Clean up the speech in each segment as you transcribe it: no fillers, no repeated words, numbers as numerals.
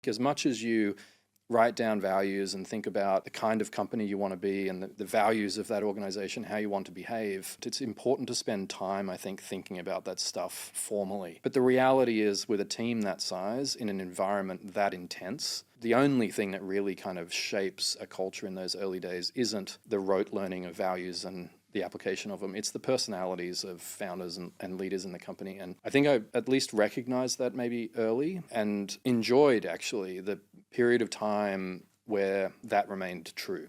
As much as you write down values and think about the kind of company you want to be and the values of that organization, how you want to behave, it's important to spend time, I think, thinking about that stuff formally. But the reality is, with a team that size, in an environment that intense, the only thing that really kind of shapes a culture in those early days isn't the rote learning of values and the application of them. It's the personalities of founders and leaders in the company. And I think I at least recognized that maybe early and enjoyed actually the period of time where that remained true.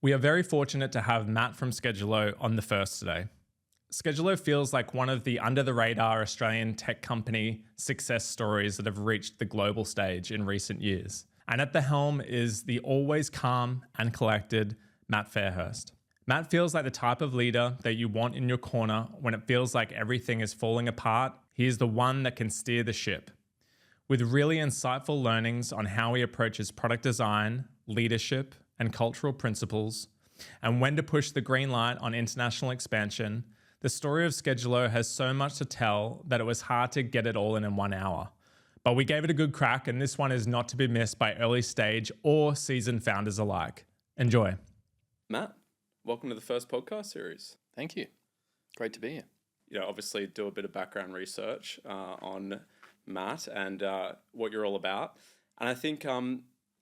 We are very fortunate to have Matt from Skedulo on the first today. Skedulo feels like one of the under-the-radar Australian tech company success stories that have reached the global stage in recent years. And at the helm is the always calm and collected Matt Fairhurst. Matt feels like the type of leader that you want in your corner when it feels like everything is falling apart. He is the one that can steer the ship. With really insightful learnings on how he approaches product design, leadership, and cultural principles, and when to push the green light on international expansion, the story of Skedulo has so much to tell that it was hard to get it all in 1 hour. But we gave it a good crack, and this one is not to be missed by early stage or seasoned founders alike. Enjoy. Matt, welcome to the first podcast series. Thank you. Great to be here. You know, obviously do a bit of background research on Matt and what you're all about. And I think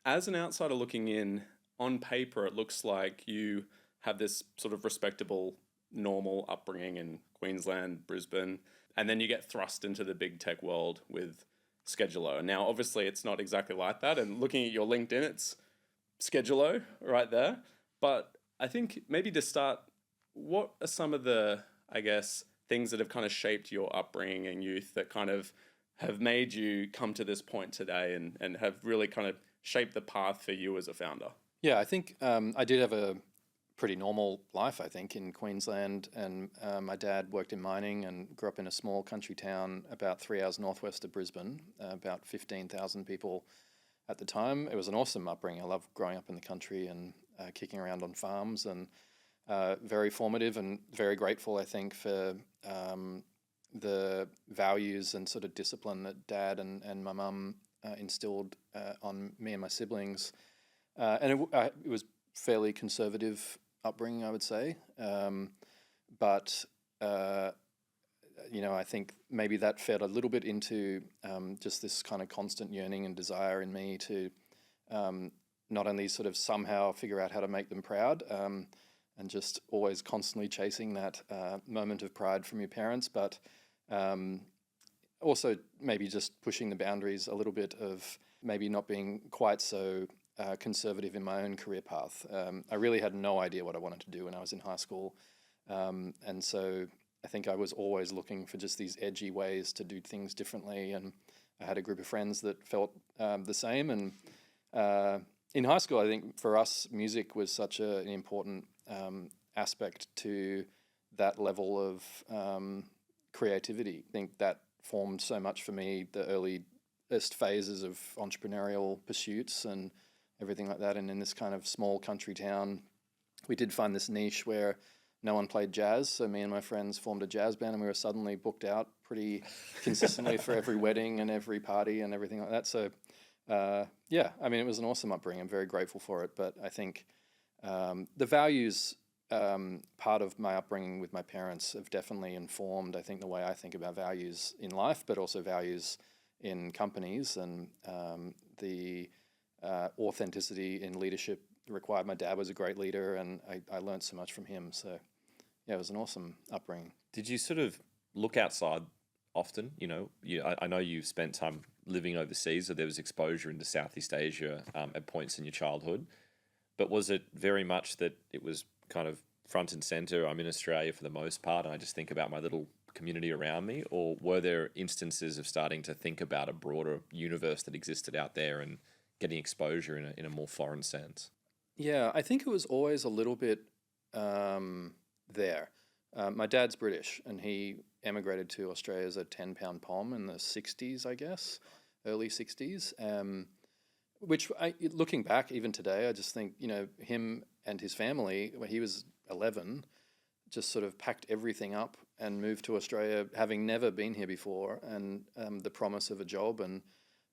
as an outsider looking in, on paper, it looks like you have this sort of respectable, normal upbringing in Queensland, Brisbane, and then you get thrust into the big tech world with Skedulo. And now, obviously, it's not exactly like that. And looking at your LinkedIn, it's Skedulo right there. But I think maybe to start, what are some of the, I guess, things that have kind of shaped your upbringing and youth that kind of have made you come to this point today and have really kind of shaped the path for you as a founder? Yeah, I think I did have a pretty normal life, I think, in Queensland. And my dad worked in mining and grew up in a small country town about 3 hours northwest of Brisbane, about 15,000 people at the time. It was an awesome upbringing. I loved growing up in the country and kicking around on farms, and very formative and very grateful, I think, for the values and sort of discipline that Dad and my mum instilled on me and my siblings. And it was fairly conservative upbringing, I would say. But I think maybe that fed a little bit into just this kind of constant yearning and desire in me to not only sort of somehow figure out how to make them proud and just always constantly chasing that moment of pride from your parents, but also maybe just pushing the boundaries a little bit of maybe not being quite so conservative in my own career path. I really had no idea what I wanted to do when I was in high school. And so I think I was always looking for just these edgy ways to do things differently. And I had a group of friends that felt the same. And in high school, I think for us, music was such an important aspect to that level of creativity. I think that formed so much for me, the earliest phases of entrepreneurial pursuits and everything like that. And in this kind of small country town, we did find this niche where no one played jazz. So me and my friends formed a jazz band, and we were suddenly booked out pretty consistently for every wedding and every party and everything like that. So it was an awesome upbringing. I'm very grateful for it. But I think the values part of my upbringing with my parents have definitely informed, I think, the way I think about values in life, but also values in companies, and the authenticity in leadership required. My dad was a great leader, and I learned so much from him. So, yeah, it was an awesome upbringing. Did you sort of look outside often? I know you spent time living overseas, so there was exposure into Southeast Asia at points in your childhood. But was it very much that it was kind of front and center? I'm in Australia for the most part, and I just think about my little community around me. Or were there instances of starting to think about a broader universe that existed out there and getting exposure in a more foreign sense? Yeah, I think it was always a little bit there. My dad's British, and he emigrated to Australia as a 10-pound pom in the 60s, I guess, early 60s. which looking back even today, I just think, him and his family, when he was 11, just sort of packed everything up and moved to Australia, having never been here before, and the promise of a job and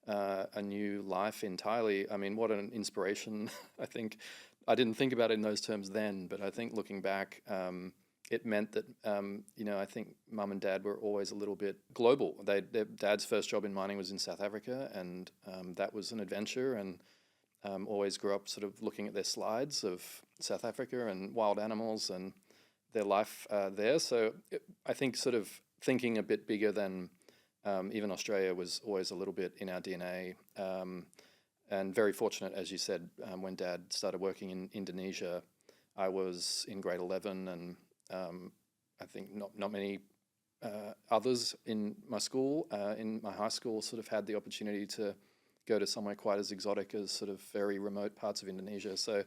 a new life entirely. I mean, what an inspiration. I think I didn't think about it in those terms then, but I think looking back, it meant that, I think mum and dad were always a little bit global. Their dad's first job in mining was in South Africa, and that was an adventure, and always grew up sort of looking at their slides of South Africa and wild animals and their life there. So I think sort of thinking a bit bigger than even Australia was always a little bit in our DNA. And very fortunate, as you said, when Dad started working in Indonesia, I was in grade 11, and I think not many others in my school, in my high school, sort of had the opportunity to go to somewhere quite as exotic as sort of very remote parts of Indonesia. So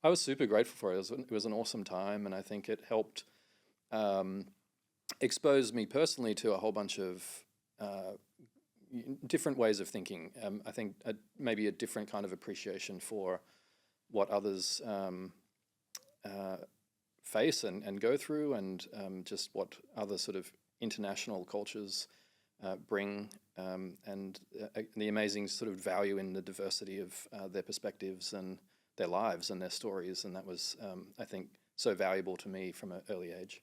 I was super grateful for it. It was an awesome time, and I think it helped expose me personally to a whole bunch of different ways of thinking. I think maybe a different kind of appreciation for what others face and go through, and just what other sort of international cultures bring, and the amazing sort of value in the diversity of their perspectives and their lives and their stories. And that was, I think, so valuable to me from an early age.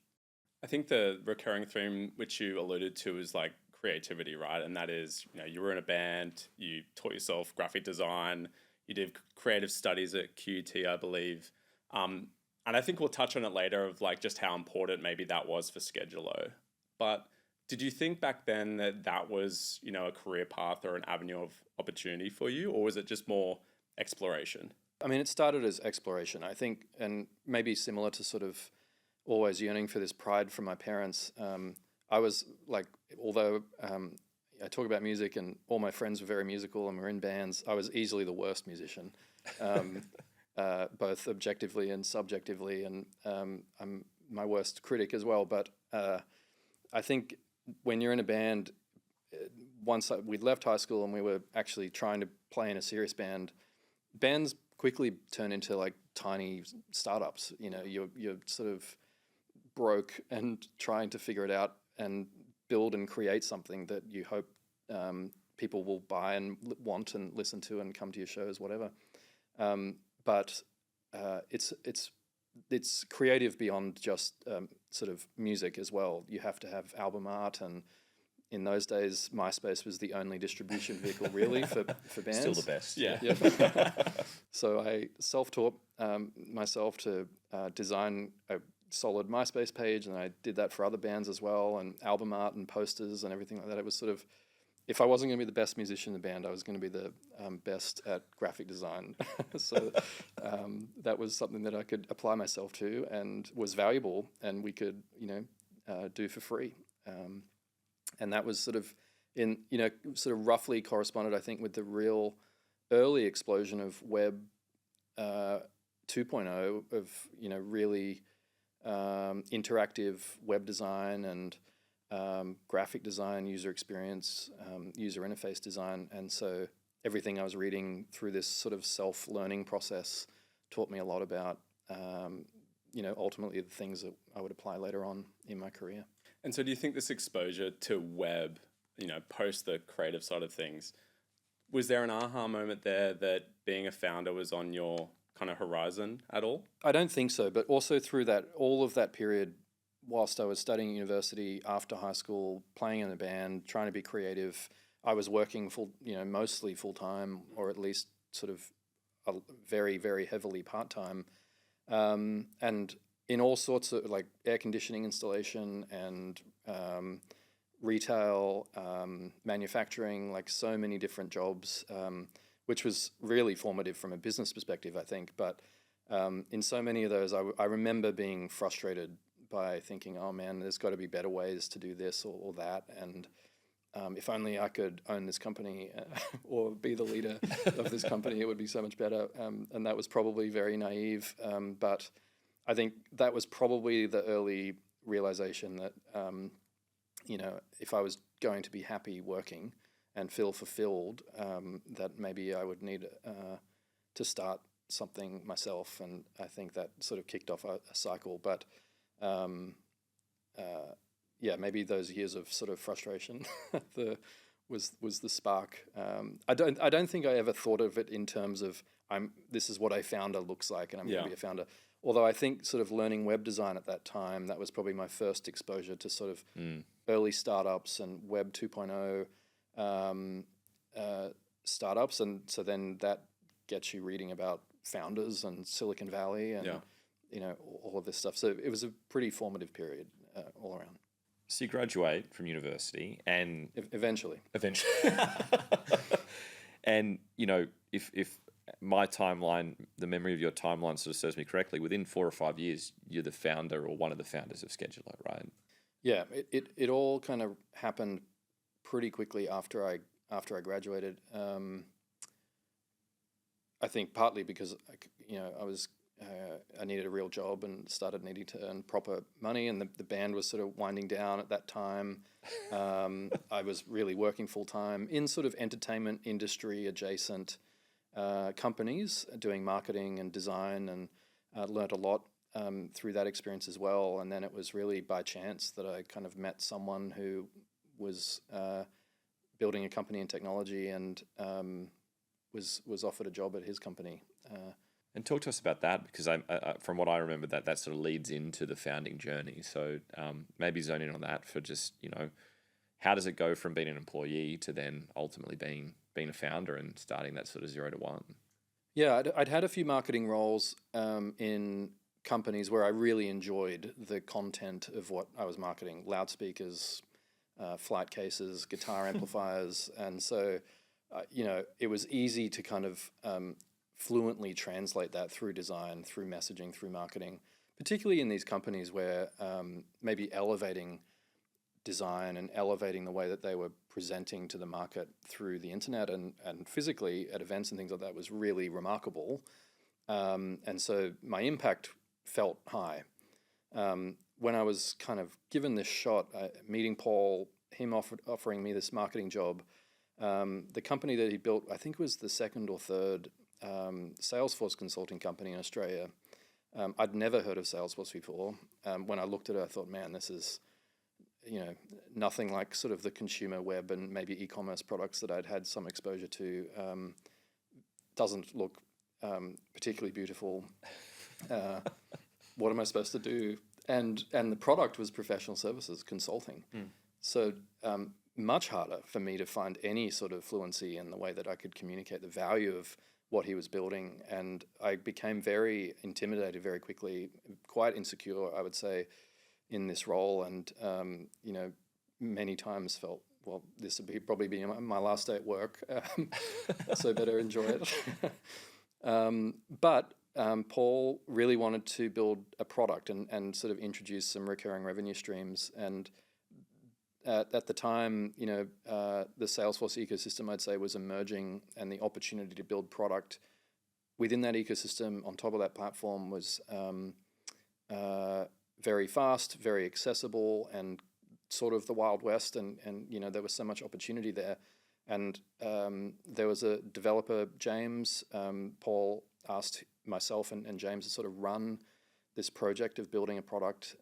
I think the recurring theme which you alluded to is like creativity, right? And that is, you were in a band, you taught yourself graphic design, you did creative studies at QUT, I believe. And I think we'll touch on it later of like just how important maybe that was for Skedulo. But did you think back then that was, a career path or an avenue of opportunity for you, or was it just more exploration? I mean, it started as exploration, I think, and maybe similar to sort of always yearning for this pride from my parents. I was like, although I talk about music and all my friends were very musical and were in bands, I was easily the worst musician, both objectively and subjectively, and I'm my worst critic as well. But I think when you're in a band, once we'd left high school and we were actually trying to play in a serious band, bands quickly turn into like tiny startups. You're sort of broke and trying to figure it out and build and create something that you hope people will buy and want and listen to and come to your shows, whatever. But it's creative beyond just sort of music as well. You have to have album art, and in those days, MySpace was the only distribution vehicle really for bands. Still the best. Yeah. So I self-taught myself to design a solid MySpace page, and I did that for other bands as well, and album art and posters and everything like that. It was sort of, if I wasn't going to be the best musician in the band, I was going to be the best at graphic design. So that was something that I could apply myself to and was valuable, and we could, do for free. And that was sort of sort of roughly corresponded, I think, with the real early explosion of web 2.0 of, really interactive web design and graphic design, user experience, user interface design. And so everything I was reading through this sort of self-learning process taught me a lot about, ultimately the things that I would apply later on in my career. And so do you think this exposure to web, post the creative side of things, was there an aha moment there that being a founder was on your kind of horizon at all? I don't think so, but also through all of that period, whilst I was studying at university, after high school, playing in a band, trying to be creative, I was working mostly full-time, or at least sort of very, very heavily part-time. And in all sorts of like air conditioning installation and retail, manufacturing, like so many different jobs, which was really formative from a business perspective, I think. But in so many of those, I remember being frustrated by thinking, oh man, there's got to be better ways to do this or that. And if only I could own this company or be the leader of this company, it would be so much better. And that was probably very naive. But I think that was probably the early realization that, if I was going to be happy working and feel fulfilled, that maybe I would need to start something myself. And I think that sort of kicked off a cycle. But maybe those years of sort of frustration was the spark. I don't think I ever thought of it in terms of this is what a founder looks like, and I'm going to be a founder. Although I think sort of learning web design at that time, that was probably my first exposure to sort of early startups and Web 2.0 startups, and so then that gets you reading about founders and Silicon Valley and all of this stuff. So it was a pretty formative period all around. So you graduate from university and eventually, and if my timeline, the memory of your timeline sort of serves me correctly, within 4 or 5 years, you're the founder or one of the founders of Skedulo, right? Yeah, it all kind of happened pretty quickly after I graduated. I think partly because I needed a real job and started needing to earn proper money, and the band was sort of winding down at that time. I was really working full time in sort of entertainment industry adjacent companies, doing marketing and design, and learned a lot through that experience as well. And then it was really by chance that I kind of met someone who was building a company in technology and was offered a job at his company. And talk to us about that, because I from what I remember, that sort of leads into the founding journey. So maybe zone in on that for just, how does it go from being an employee to then ultimately being a founder and starting that sort of 0 to 1? Yeah, I'd had a few marketing roles in companies where I really enjoyed the content of what I was marketing: loudspeakers, flight cases, guitar amplifiers. And so, it was easy to kind of fluently translate that through design, through messaging, through marketing, particularly in these companies where maybe elevating design and elevating the way that they were presenting to the market through the internet and physically at events and things like that was really remarkable. And so my impact felt high. When I was kind of given this shot, meeting Paul, him offering me this marketing job, the company that he built, I think was the second or third Salesforce consulting company in Australia. I'd never heard of Salesforce before. When I looked at it, I thought, man, this is nothing like sort of the consumer web and maybe e-commerce products that I'd had some exposure to. Doesn't look particularly beautiful. What am I supposed to do? And the product was professional services consulting. So much harder for me to find any sort of fluency in the way that I could communicate the value of what he was building. And I became very intimidated very quickly, quite insecure, I would say, in this role. And, many times felt, well, this would probably be my last day at work, so better enjoy it. But Paul really wanted to build a product and sort of introduce some recurring revenue streams. And at the time, the Salesforce ecosystem, I'd say, was emerging, and the opportunity to build product within that ecosystem on top of that platform was very fast, very accessible, and sort of the Wild West. And there was so much opportunity there. And there was a developer, James. Paul asked myself and James to sort of run this project of building a product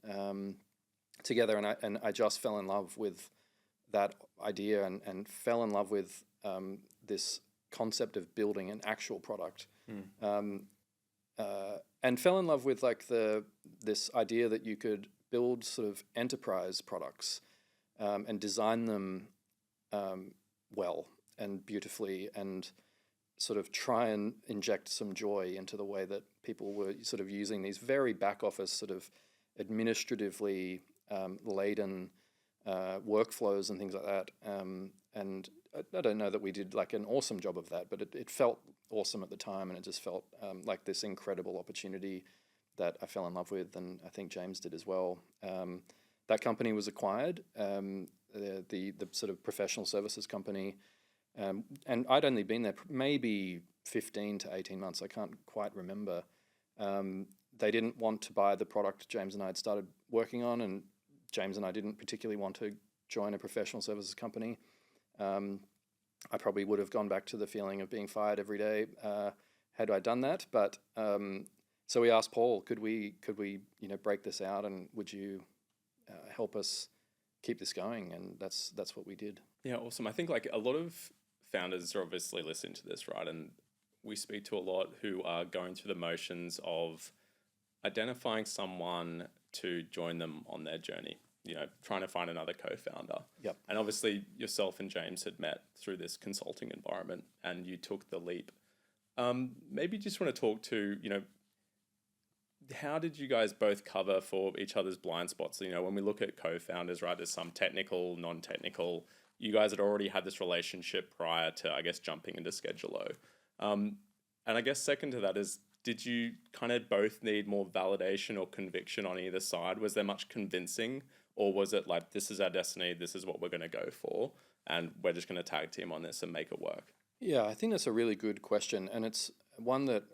together, and I just fell in love with that idea and fell in love with this concept of building an actual product, and fell in love with this idea that you could build sort of enterprise products and design them well and beautifully, and sort of try and inject some joy into the way that people were sort of using these very back office sort of administratively laden workflows and things like that. And I don't know that we did like an awesome job of that, but it felt awesome at the time, and it just felt like this incredible opportunity that I fell in love with, and I think James did as well. That company was acquired, the sort of professional services company, and I'd only been there maybe 15 to 18 months. I can't quite remember. They didn't want to buy the product James and I had started working on, and James and I didn't particularly want to join a professional services company. I probably would have gone back to the feeling of being fired every day had I done that. But so we asked Paul, could we break this out, and would you help us keep this going? And that's what we did. Yeah, awesome. I think like a lot of founders are obviously listening to this, right? And we speak to a lot who are going through the motions of identifying someone to join them on their journey, trying to find another co-founder. Yep. And obviously yourself and James had met through this consulting environment and you took the leap. Maybe just want to talk to, how did you guys both cover for each other's blind spots? When we look at co-founders, right, there's some technical, non-technical. You guys had already had this relationship prior to, I guess, jumping into Skedulo. And I guess second to that is, did you kind of both need more validation or conviction on either side? Was there much convincing, or was it like, this is our destiny, this is what we're going to go for, and we're just going to tag team on this and make it work? Yeah, I think that's a really good question, and it's one that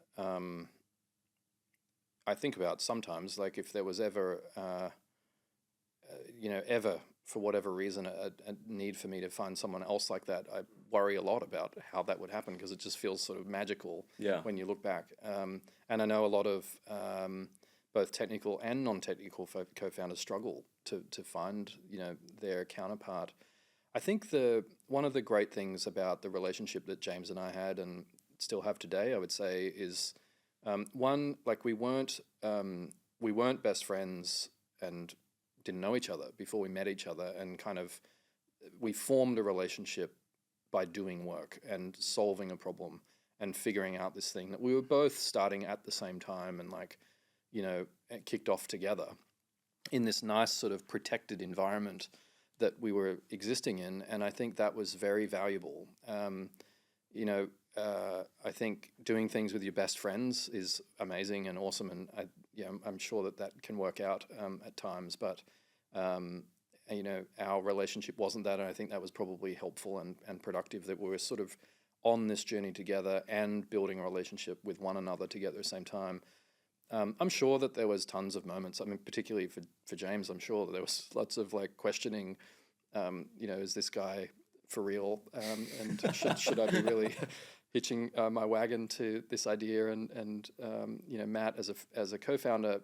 I think about sometimes. Like, if there was ever, ever for whatever reason, a need for me to find someone else like that, I worry a lot about how that would happen, because it just feels sort of magical when you look back. And I know a lot of both technical and non-technical co-founders struggle to find their counterpart. I think one of the great things about the relationship that James and I had and still have today, I would say, is one, like we weren't best friends and didn't know each other before we met each other, and kind of we formed a relationship by doing work and solving a problem and figuring out this thing that we were both starting at the same time, and kicked off together in this nice sort of protected environment that we were existing in. And I think that was very valuable. I think doing things with your best friends is amazing and awesome, and I'm sure that can work out at times. But our relationship wasn't that, and I think that was probably helpful and productive, that we were sort of on this journey together and building a relationship with one another together at the same time. I'm sure that there was tons of moments. I mean, particularly for James, I'm sure that there was lots of questioning. Is this guy for real? And should I be really hitching my wagon to this idea? And Matt as a co-founder,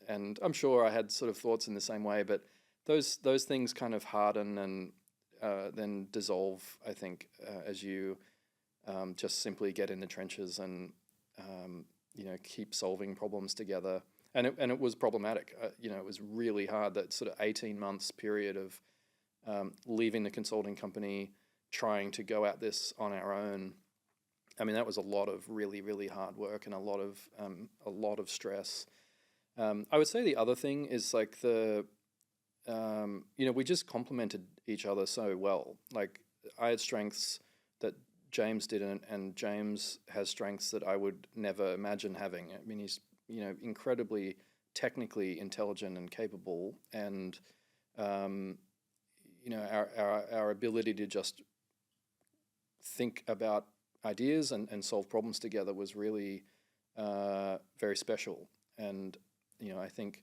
and I'm sure I had sort of thoughts in the same way. But those things kind of harden and then dissolve, I think, as you just simply get in the trenches and keep solving problems together. And it was problematic. It was really hard, that sort of 18 months period of leaving the consulting company, trying to go at this on our own. I mean, that was a lot of really, really hard work and a lot of stress. I would say the other thing is we just complemented each other so well. Like, I had strengths that James didn't, and James has strengths that I would never imagine having. I mean, he's incredibly technically intelligent and capable, and our ability to just think about ideas and solve problems together was really very special. And I think,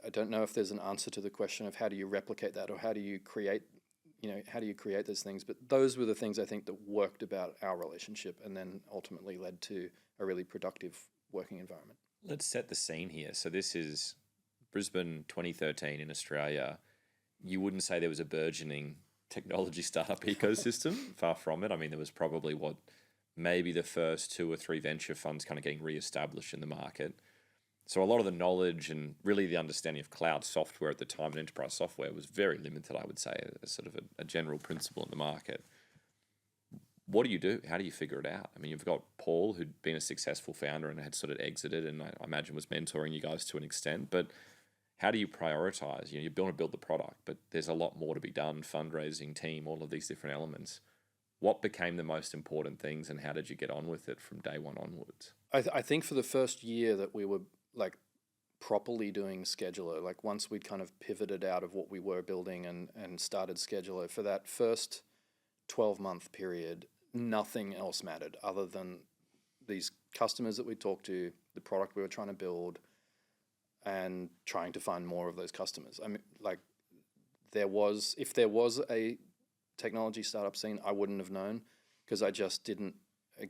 I don't know if there's an answer to the question of how do you replicate that, or how do you create those things, but those were the things I think that worked about our relationship, and then ultimately led to a really productive working environment. Let's set the scene here. So this is Brisbane 2013 in Australia. You wouldn't say there was a burgeoning technology startup ecosystem. Far from it. I mean, there was probably maybe the first 2 or 3 venture funds kind of getting re-established in the market. So a lot of the knowledge and really the understanding of cloud software at the time and enterprise software was very limited, I would say, as sort of a general principle in the market. What do you do? How do you figure it out? I mean, you've got Paul, who'd been a successful founder and had sort of exited, and I imagine was mentoring you guys to an extent. But how do you prioritize? You want to build the product, but there's a lot more to be done, fundraising, team, all of these different elements. What became the most important things, and how did you get on with it from day one onwards? I think for the first year that we were properly doing Skedulo, once we'd kind of pivoted out of what we were building and started Skedulo, for that first 12-month period, nothing else mattered other than these customers that we talked to, the product we were trying to build, and trying to find more of those customers. I mean, if there was a technology startup scene, I wouldn't have known because I just didn't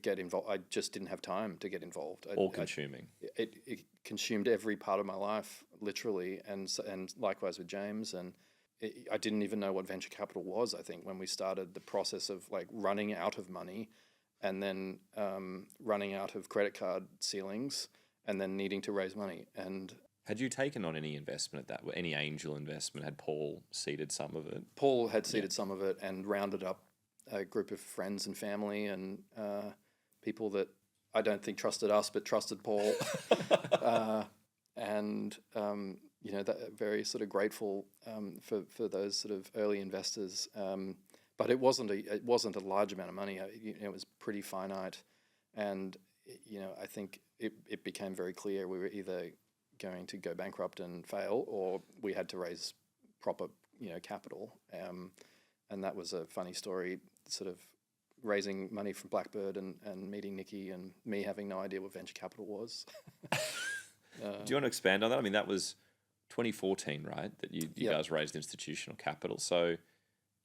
get involved. I just didn't have time to get involved. All consuming. It consumed every part of my life, literally, and likewise with James. And I didn't even know what venture capital was, I think, when we started the process of like running out of money and then running out of credit card ceilings and then needing to raise money. And had you taken on any investment at that, any angel investment? Had Paul seeded some of it? Paul had seeded some of it and rounded up a group of friends and family and people that I don't think trusted us, but trusted Paul. That very sort of grateful for those sort of early investors. But it wasn't a large amount of money. It was pretty finite, and I think it became very clear we were either going to go bankrupt and fail, or we had to raise proper capital. And that was a funny story, sort of raising money from Blackbird and meeting Nikki and me having no idea what venture capital was. Do you want to expand on that? I mean, that was 2014, right? That you guys raised institutional capital. So,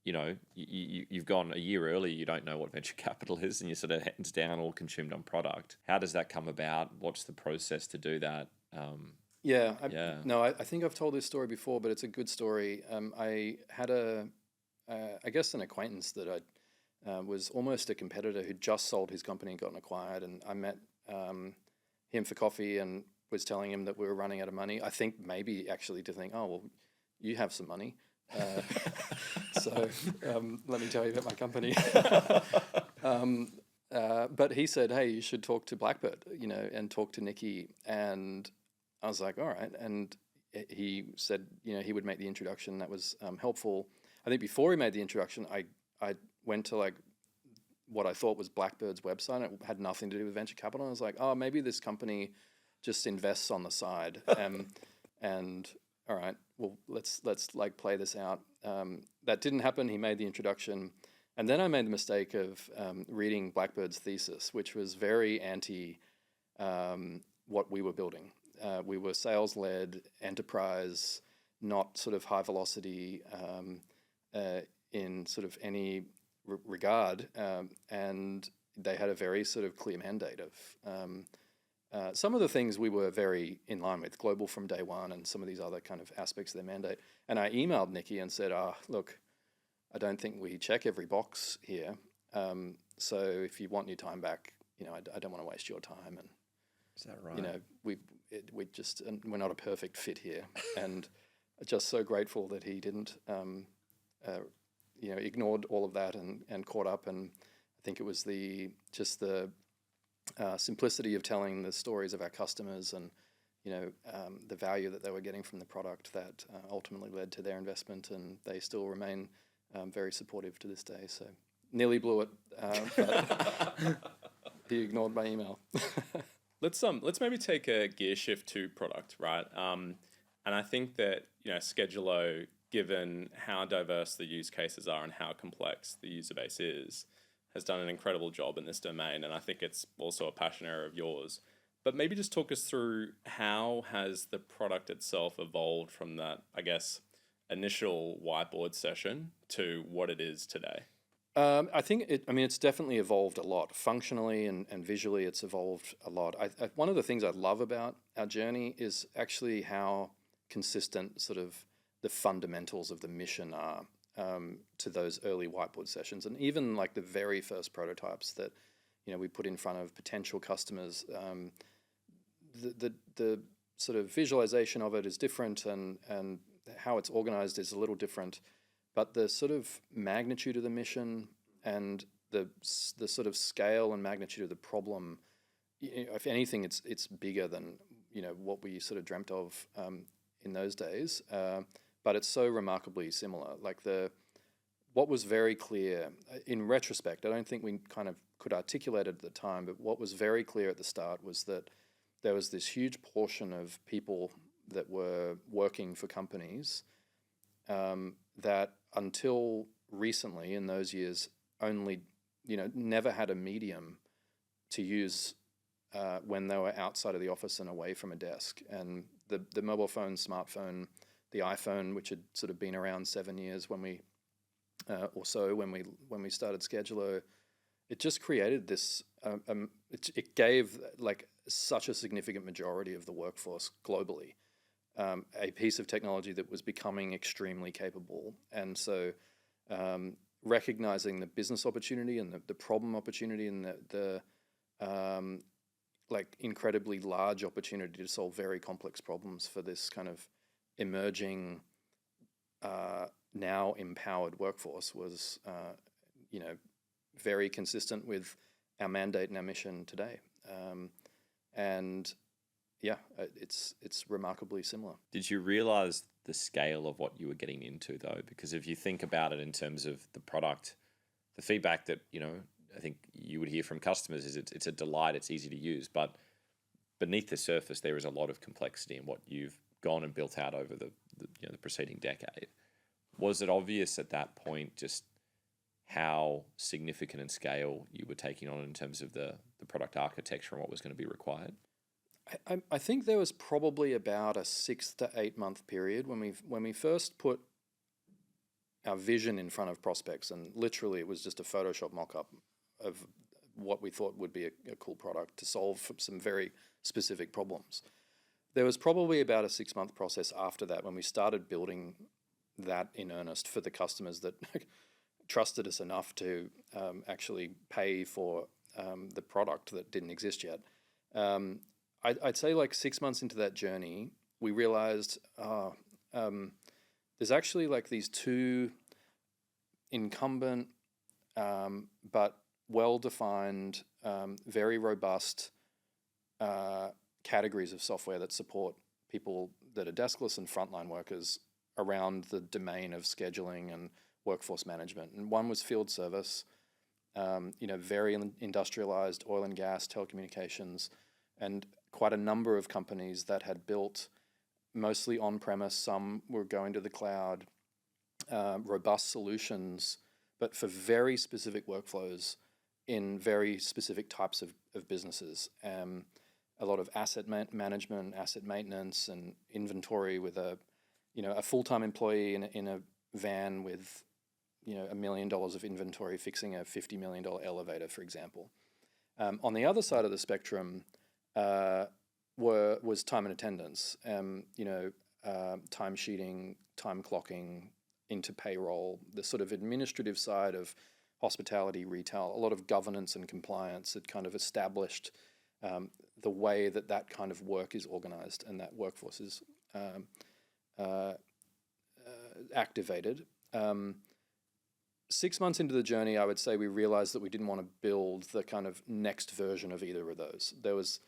you've gone a year early, you don't know what venture capital is, and you're sort of heads down, all consumed on product. How does that come about? What's the process to do that? I think I've told this story before, but it's a good story. I had I guess an acquaintance that I was almost a competitor who just sold his company and gotten acquired, and I met him for coffee and was telling him that we were running out of money. I think maybe actually to think, oh, well, you have some money. So let me tell you about my company. But he said, hey, you should talk to Blackbird, and talk to Nikki. And I was like, all right. And he said, he would make the introduction. That was helpful. I think before he made the introduction, I went to like what I thought was Blackbird's website. It had nothing to do with venture capital. I was like, oh, maybe this company just invests on the side. And all right, well, let's like play this out. That didn't happen. He made the introduction. And then I made the mistake of reading Blackbird's thesis, which was very anti what we were building. We were sales-led enterprise, not sort of high velocity in sort of any regard. And they had a very sort of clear mandate of some of the things we were very in line with, global from day one, and some of these other kind of aspects of their mandate. And I emailed Nikki and said, look, I don't think we check every box here. So if you want your time back, I don't want to waste your time. And is that right? We're not a perfect fit here. And just so grateful that he didn't, ignored all of that and caught up. And I think it was the simplicity of telling the stories of our customers and the value that they were getting from the product that ultimately led to their investment, and they still remain very supportive to this day. So nearly blew it, but he ignored my email. Let's maybe take a gear shift to product, right? And I think that Skedulo, given how diverse the use cases are and how complex the user base is, has done an incredible job in this domain, and I think it's also a passion area of yours. But maybe just talk us through how has the product itself evolved from that, I guess, initial whiteboard session to what it is today? I think it's definitely evolved a lot. Functionally and visually, it's evolved a lot. One of the things I love about our journey is actually how consistent sort of the fundamentals of the mission are to those early whiteboard sessions, and even like the very first prototypes that we put in front of potential customers. The sort of visualization of it is different, and how it's organized is a little different, but the sort of magnitude of the mission and the sort of scale and magnitude of the problem, if anything, it's bigger than what we sort of dreamt of in those days. But it's so remarkably similar. Like what was very clear in retrospect, I don't think we kind of could articulate it at the time, but what was very clear at the start was that there was this huge portion of people that were working for companies that until recently in those years only, never had a medium to use when they were outside of the office and away from a desk. And the mobile phone, smartphone, the iPhone, which had sort of been around 7 years when we or so when we started Skedulo, it just created this. It gave like such a significant majority of the workforce globally a piece of technology that was becoming extremely capable, and so recognizing the business opportunity and the problem opportunity and the like incredibly large opportunity to solve very complex problems for this kind of emerging now empowered workforce was very consistent with our mandate and our mission today. And yeah, it's remarkably similar. Did you realize the scale of what you were getting into, though? Because if you think about it in terms of the product, the feedback that, I think you would hear from customers is it's a delight, it's easy to use, but beneath the surface, there is a lot of complexity in what you've gone and built out over the preceding decade. Was it obvious at that point just how significant in scale you were taking on in terms of the product architecture and what was going to be required? I think there was probably about a 6 to 8 month period when we first put our vision in front of prospects, and literally it was just a Photoshop mock-up of what we thought would be a cool product to solve some very specific problems. There was probably about a 6 month process after that when we started building that in earnest for the customers that trusted us enough to actually pay for the product that didn't exist yet. I'd say like 6 months into that journey, we realized there's actually like these two incumbent but well-defined, very robust categories of software that support people that are deskless and frontline workers around the domain of scheduling and workforce management. And one was field service, very industrialized oil and gas, telecommunications, and quite a number of companies that had built mostly on-premise. Some were going to the cloud, robust solutions, but for very specific workflows in very specific types of businesses. A lot of asset management, asset maintenance, and inventory with a full-time employee in a van with $1 million of inventory fixing a $50 million elevator, for example. On the other side of the spectrum was time and attendance, time sheeting, time clocking into payroll, the sort of administrative side of hospitality, retail, a lot of governance and compliance that kind of established the way that kind of work is organized and that workforce is activated. 6 months into the journey, I would say we realized that we didn't want to build the kind of next version of either of those. There was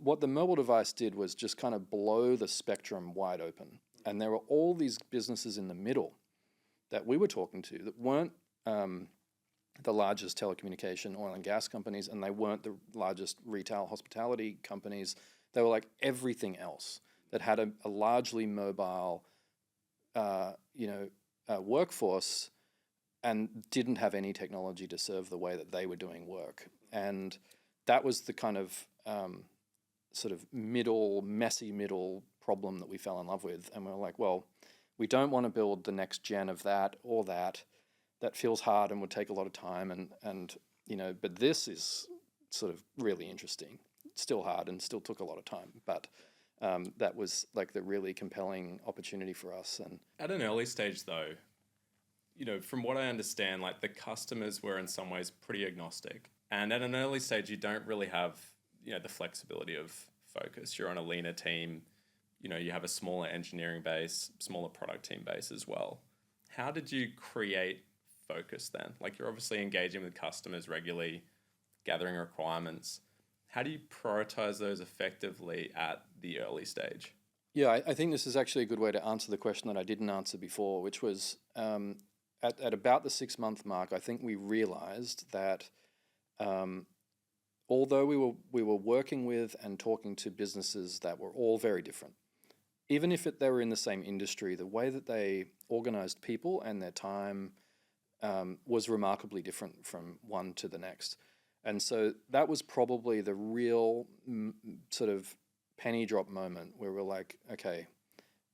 what the mobile device did was just kind of blow the spectrum wide open. And there were all these businesses in the middle that we were talking to that weren't the largest telecommunication, oil and gas companies, and they weren't the largest retail hospitality companies. They were like everything else that had a largely mobile, workforce and didn't have any technology to serve the way that they were doing work. And that was the kind of sort of messy middle problem that we fell in love with. And we were like, well, we don't want to build the next gen of that or that. That feels hard and would take a lot of time. But this is sort of really interesting. Still hard and still took a lot of time. But that was like the really compelling opportunity for us. And at an early stage, though, from what I understand, like the customers were in some ways pretty agnostic. And at an early stage, you don't really have, the flexibility of focus. You're on a leaner team. You have a smaller engineering base, smaller product team base as well. How did you create focus then? Like you're obviously engaging with customers regularly, gathering requirements. How do you prioritize those effectively at the early stage? Yeah, I think this is actually a good way to answer the question that I didn't answer before, which was at about the 6 month mark, I think we realized that although we were working with and talking to businesses that were all very different, even if they were in the same industry, the way that they organized people and their time was remarkably different from one to the next. And so that was probably the real sort of penny drop moment where we're like, okay,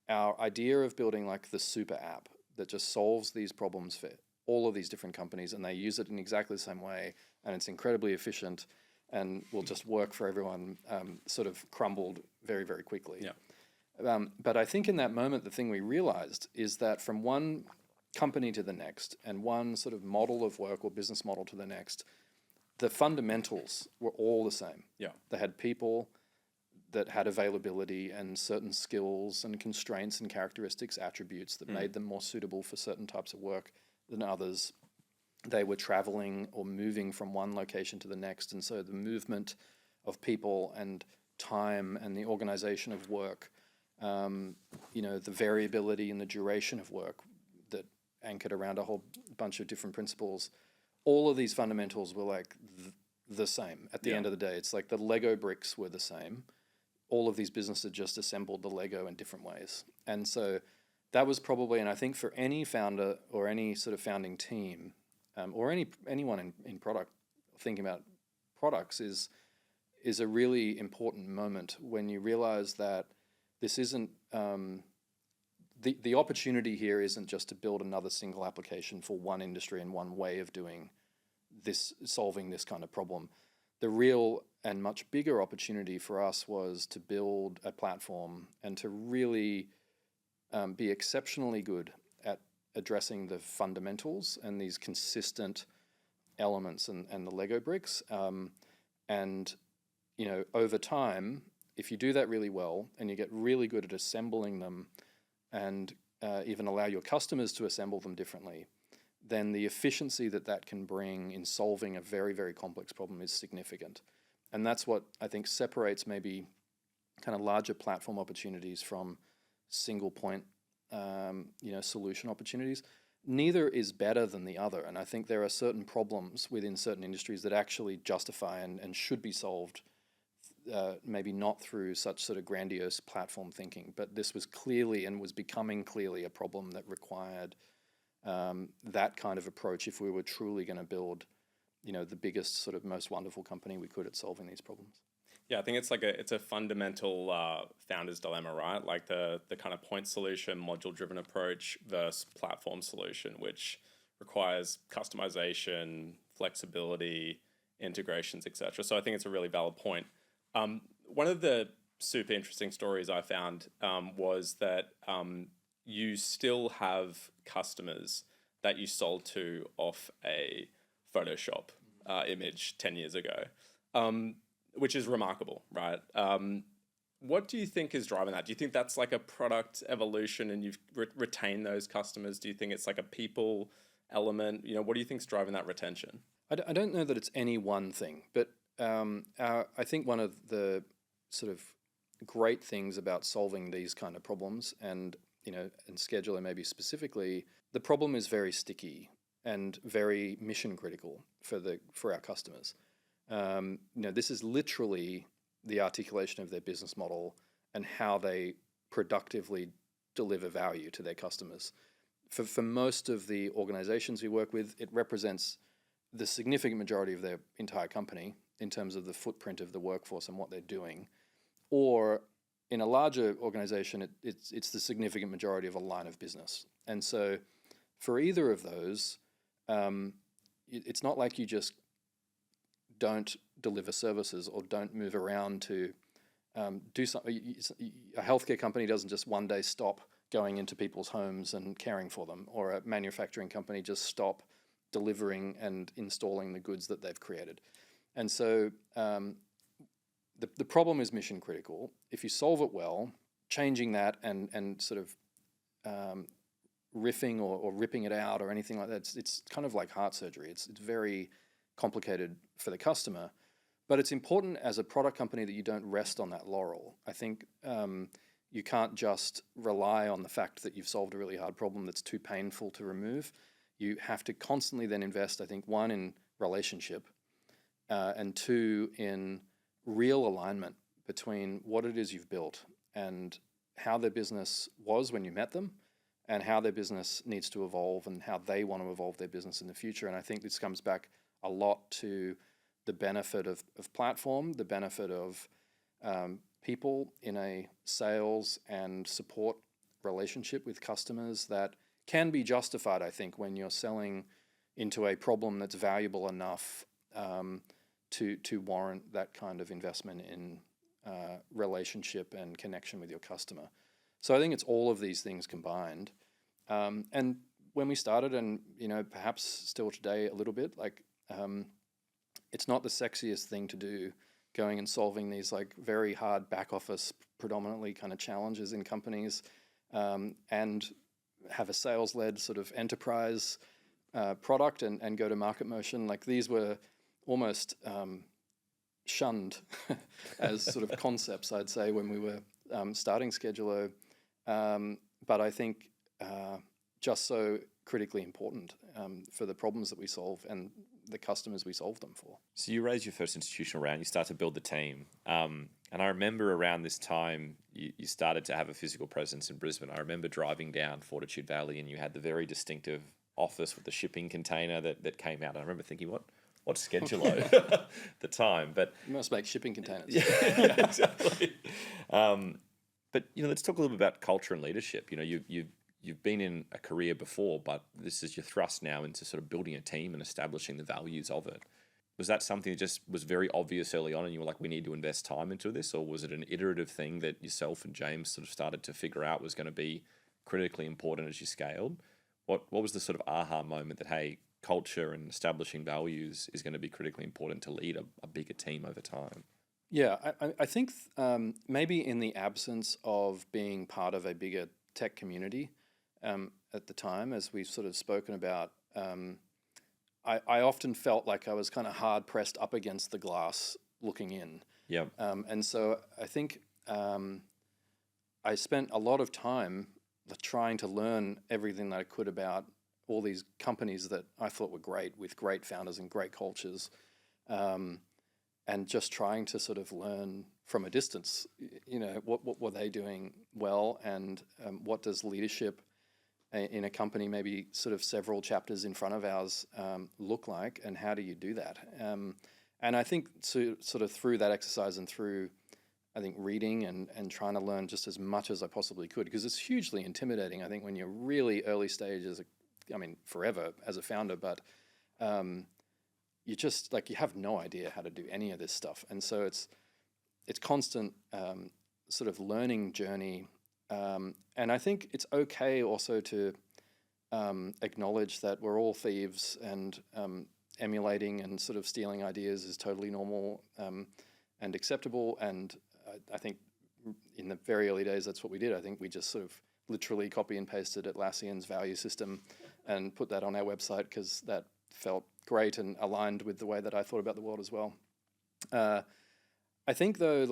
our idea of building like the super app that just solves these problems for all of these different companies, and they use it in exactly the same way, and it's incredibly efficient and will just work for everyone, sort of crumbled very, very quickly. Yeah. But I think in that moment, the thing we realized is that from one company to the next and one sort of model of work or business model to the next, the fundamentals were all the same. Yeah. They had people that had availability and certain skills and constraints and characteristics, attributes that made them more suitable for certain types of work than others. They were traveling or moving from one location to the next, and so the movement of people and time and the organization of work, the variability in the duration of work that anchored around a whole bunch of different principles, all of these fundamentals were like the same at the end of the day. It's like the Lego bricks were the same. All of these businesses just assembled the Lego in different ways. And so that was probably, and I think for any founder or any sort of founding team, or anyone in product thinking about products, is a really important moment when you realize that this isn't, the opportunity here isn't just to build another single application for one industry and one way of doing this, solving this kind of problem. The real and much bigger opportunity for us was to build a platform and to really be exceptionally good at addressing the fundamentals and these consistent elements and the Lego bricks. And over time, if you do that really well and you get really good at assembling them and even allow your customers to assemble them differently, then the efficiency that can bring in solving a very, very complex problem is significant. And that's what I think separates maybe kind of larger platform opportunities from single point, solution opportunities. Neither is better than the other. And I think there are certain problems within certain industries that actually justify and should be solved, maybe not through such sort of grandiose platform thinking, but this was clearly and was becoming clearly a problem that required that kind of approach if we were truly going to build, the biggest sort of most wonderful company we could at solving these problems. Yeah, I think it's a fundamental founder's dilemma, right? Like the kind of point solution, module-driven approach versus platform solution, which requires customization, flexibility, integrations, etc. So I think it's a really valid point. One of the super interesting stories I found was that you still have customers that you sold to off a Photoshop image 10 years ago, which is remarkable, right? What do you think is driving that? Do you think that's like a product evolution and you've retained those customers? Do you think it's like a people element? What do you think is driving that retention? I don't know that it's any one thing, but I think one of the sort of great things about solving these kind of problems and Skedulo maybe specifically, the problem is very sticky and very mission critical for our customers. This is literally the articulation of their business model and how they productively deliver value to their customers. For most of the organizations we work with, it represents the significant majority of their entire company in terms of the footprint of the workforce and what they're doing. Or in a larger organization, it's the significant majority of a line of business. And so for either of those, it's not like you just don't deliver services or don't move around to do something. A healthcare company doesn't just one day stop going into people's homes and caring for them, or a manufacturing company just stop delivering and installing the goods that they've created. And so the problem is mission critical. If you solve it well, changing that and sort of riffing or ripping it out or anything like that, it's kind of like heart surgery. It's very complicated for the customer, but it's important as a product company that you don't rest on that laurel. I think you can't just rely on the fact that you've solved a really hard problem that's too painful to remove. You have to constantly then invest, I think, one, in relationship, and two, in real alignment between what it is you've built and how their business was when you met them and how their business needs to evolve and how they want to evolve their business in the future. And I think this comes back a lot to the benefit of platform, the benefit of people in a sales and support relationship with customers that can be justified, I think, when you're selling into a problem that's valuable enough to warrant that kind of investment in relationship and connection with your customer. So I think it's all of these things combined. And when we started, and perhaps still today a little bit, like it's not the sexiest thing to do, going and solving these like very hard back office, predominantly kind of challenges in companies, and have a sales-led sort of enterprise product and go-to-market motion. Like these were almost shunned as sort of concepts, I'd say, when we were starting Skedulo. But I think just so critically important for the problems that we solve and the customers we solve them for. So you raised your first institutional round, you start to build the team. And I remember around this time, you started to have a physical presence in Brisbane. I remember driving down Fortitude Valley and you had the very distinctive office with the shipping container that came out. I remember thinking, what's Skedulo at the time? But you must make shipping containers. Yeah, exactly. But let's talk a little bit about culture and leadership. You've been in a career before, but this is your thrust now into sort of building a team and establishing the values of it. Was that something that just was very obvious early on and you were like, we need to invest time into this? Or was it an iterative thing that yourself and James sort of started to figure out was going to be critically important as you scaled? What was the sort of aha moment that, hey, culture and establishing values is going to be critically important to lead a bigger team over time? Yeah, I think maybe in the absence of being part of a bigger tech community at the time, as we've sort of spoken about, I often felt like I was kind of hard pressed up against the glass looking in. Yeah. And so I think I spent a lot of time trying to learn everything that I could about all these companies that I thought were great, with great founders and great cultures, and just trying to sort of learn from a distance, what were they doing well, and what does leadership in a company maybe sort of several chapters in front of ours look like, and how do you do that? And I think sort of through that exercise and through, I think, reading and trying to learn just as much as I possibly could, because it's hugely intimidating, I think, when you're really early stage forever as a founder, but you just you have no idea how to do any of this stuff. And so it's constant sort of learning journey. And I think it's okay also to acknowledge that we're all thieves, and emulating and sort of stealing ideas is totally normal and acceptable. And I think in the very early days, that's what we did. I think we just sort of literally copy and pasted Atlassian's value system and put that on our website because that felt great and aligned with the way that I thought about the world as well. I think though,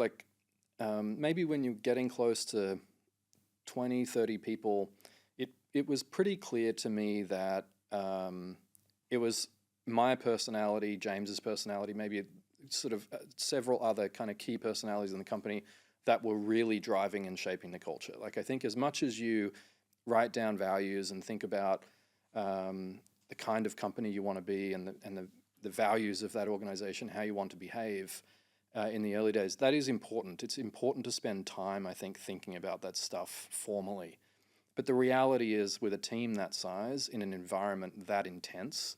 maybe when you're getting close to 20, 30 people, it was pretty clear to me that it was my personality, James's personality, maybe sort of several other kind of key personalities in the company that were really driving and shaping the culture. I think as much as you write down values and think about the kind of company you want to be and the values of that organization, how you want to behave in the early days, that is important. It's important to spend time, I think, thinking about that stuff formally. But the reality is, with a team that size, in an environment that intense,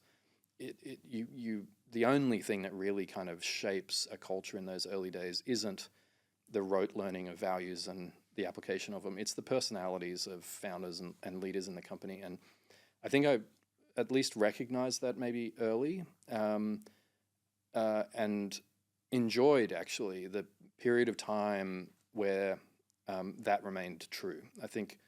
the only thing that really kind of shapes a culture in those early days isn't the rote learning of values and the application of them. It's the personalities of founders and leaders in the company. And I think I at least recognized that maybe early, and enjoyed actually the period of time where that remained true. I think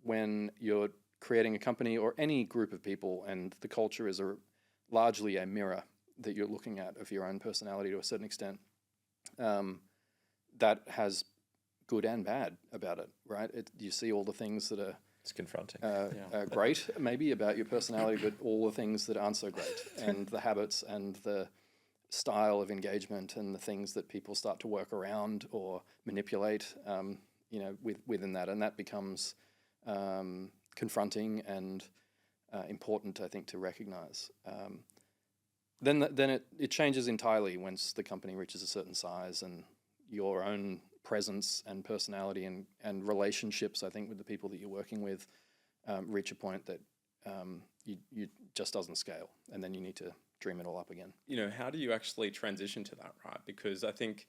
when you're creating a company or any group of people, and the culture is largely a mirror that you're looking at of your own personality to a certain extent, that has good and bad about it, right? You see all the things that are it's confronting. Great, maybe, about your personality, but all the things that aren't so great, and the habits and the style of engagement and the things that people start to work around or manipulate, within that, and that becomes confronting and important, I think, to recognize. Then it changes entirely once the company reaches a certain size, and your own presence and personality and relationships, I think, with the people that you're working with reach a point that you just doesn't scale, and then you need to dream it all up again. How do you actually transition to that, right? Because I think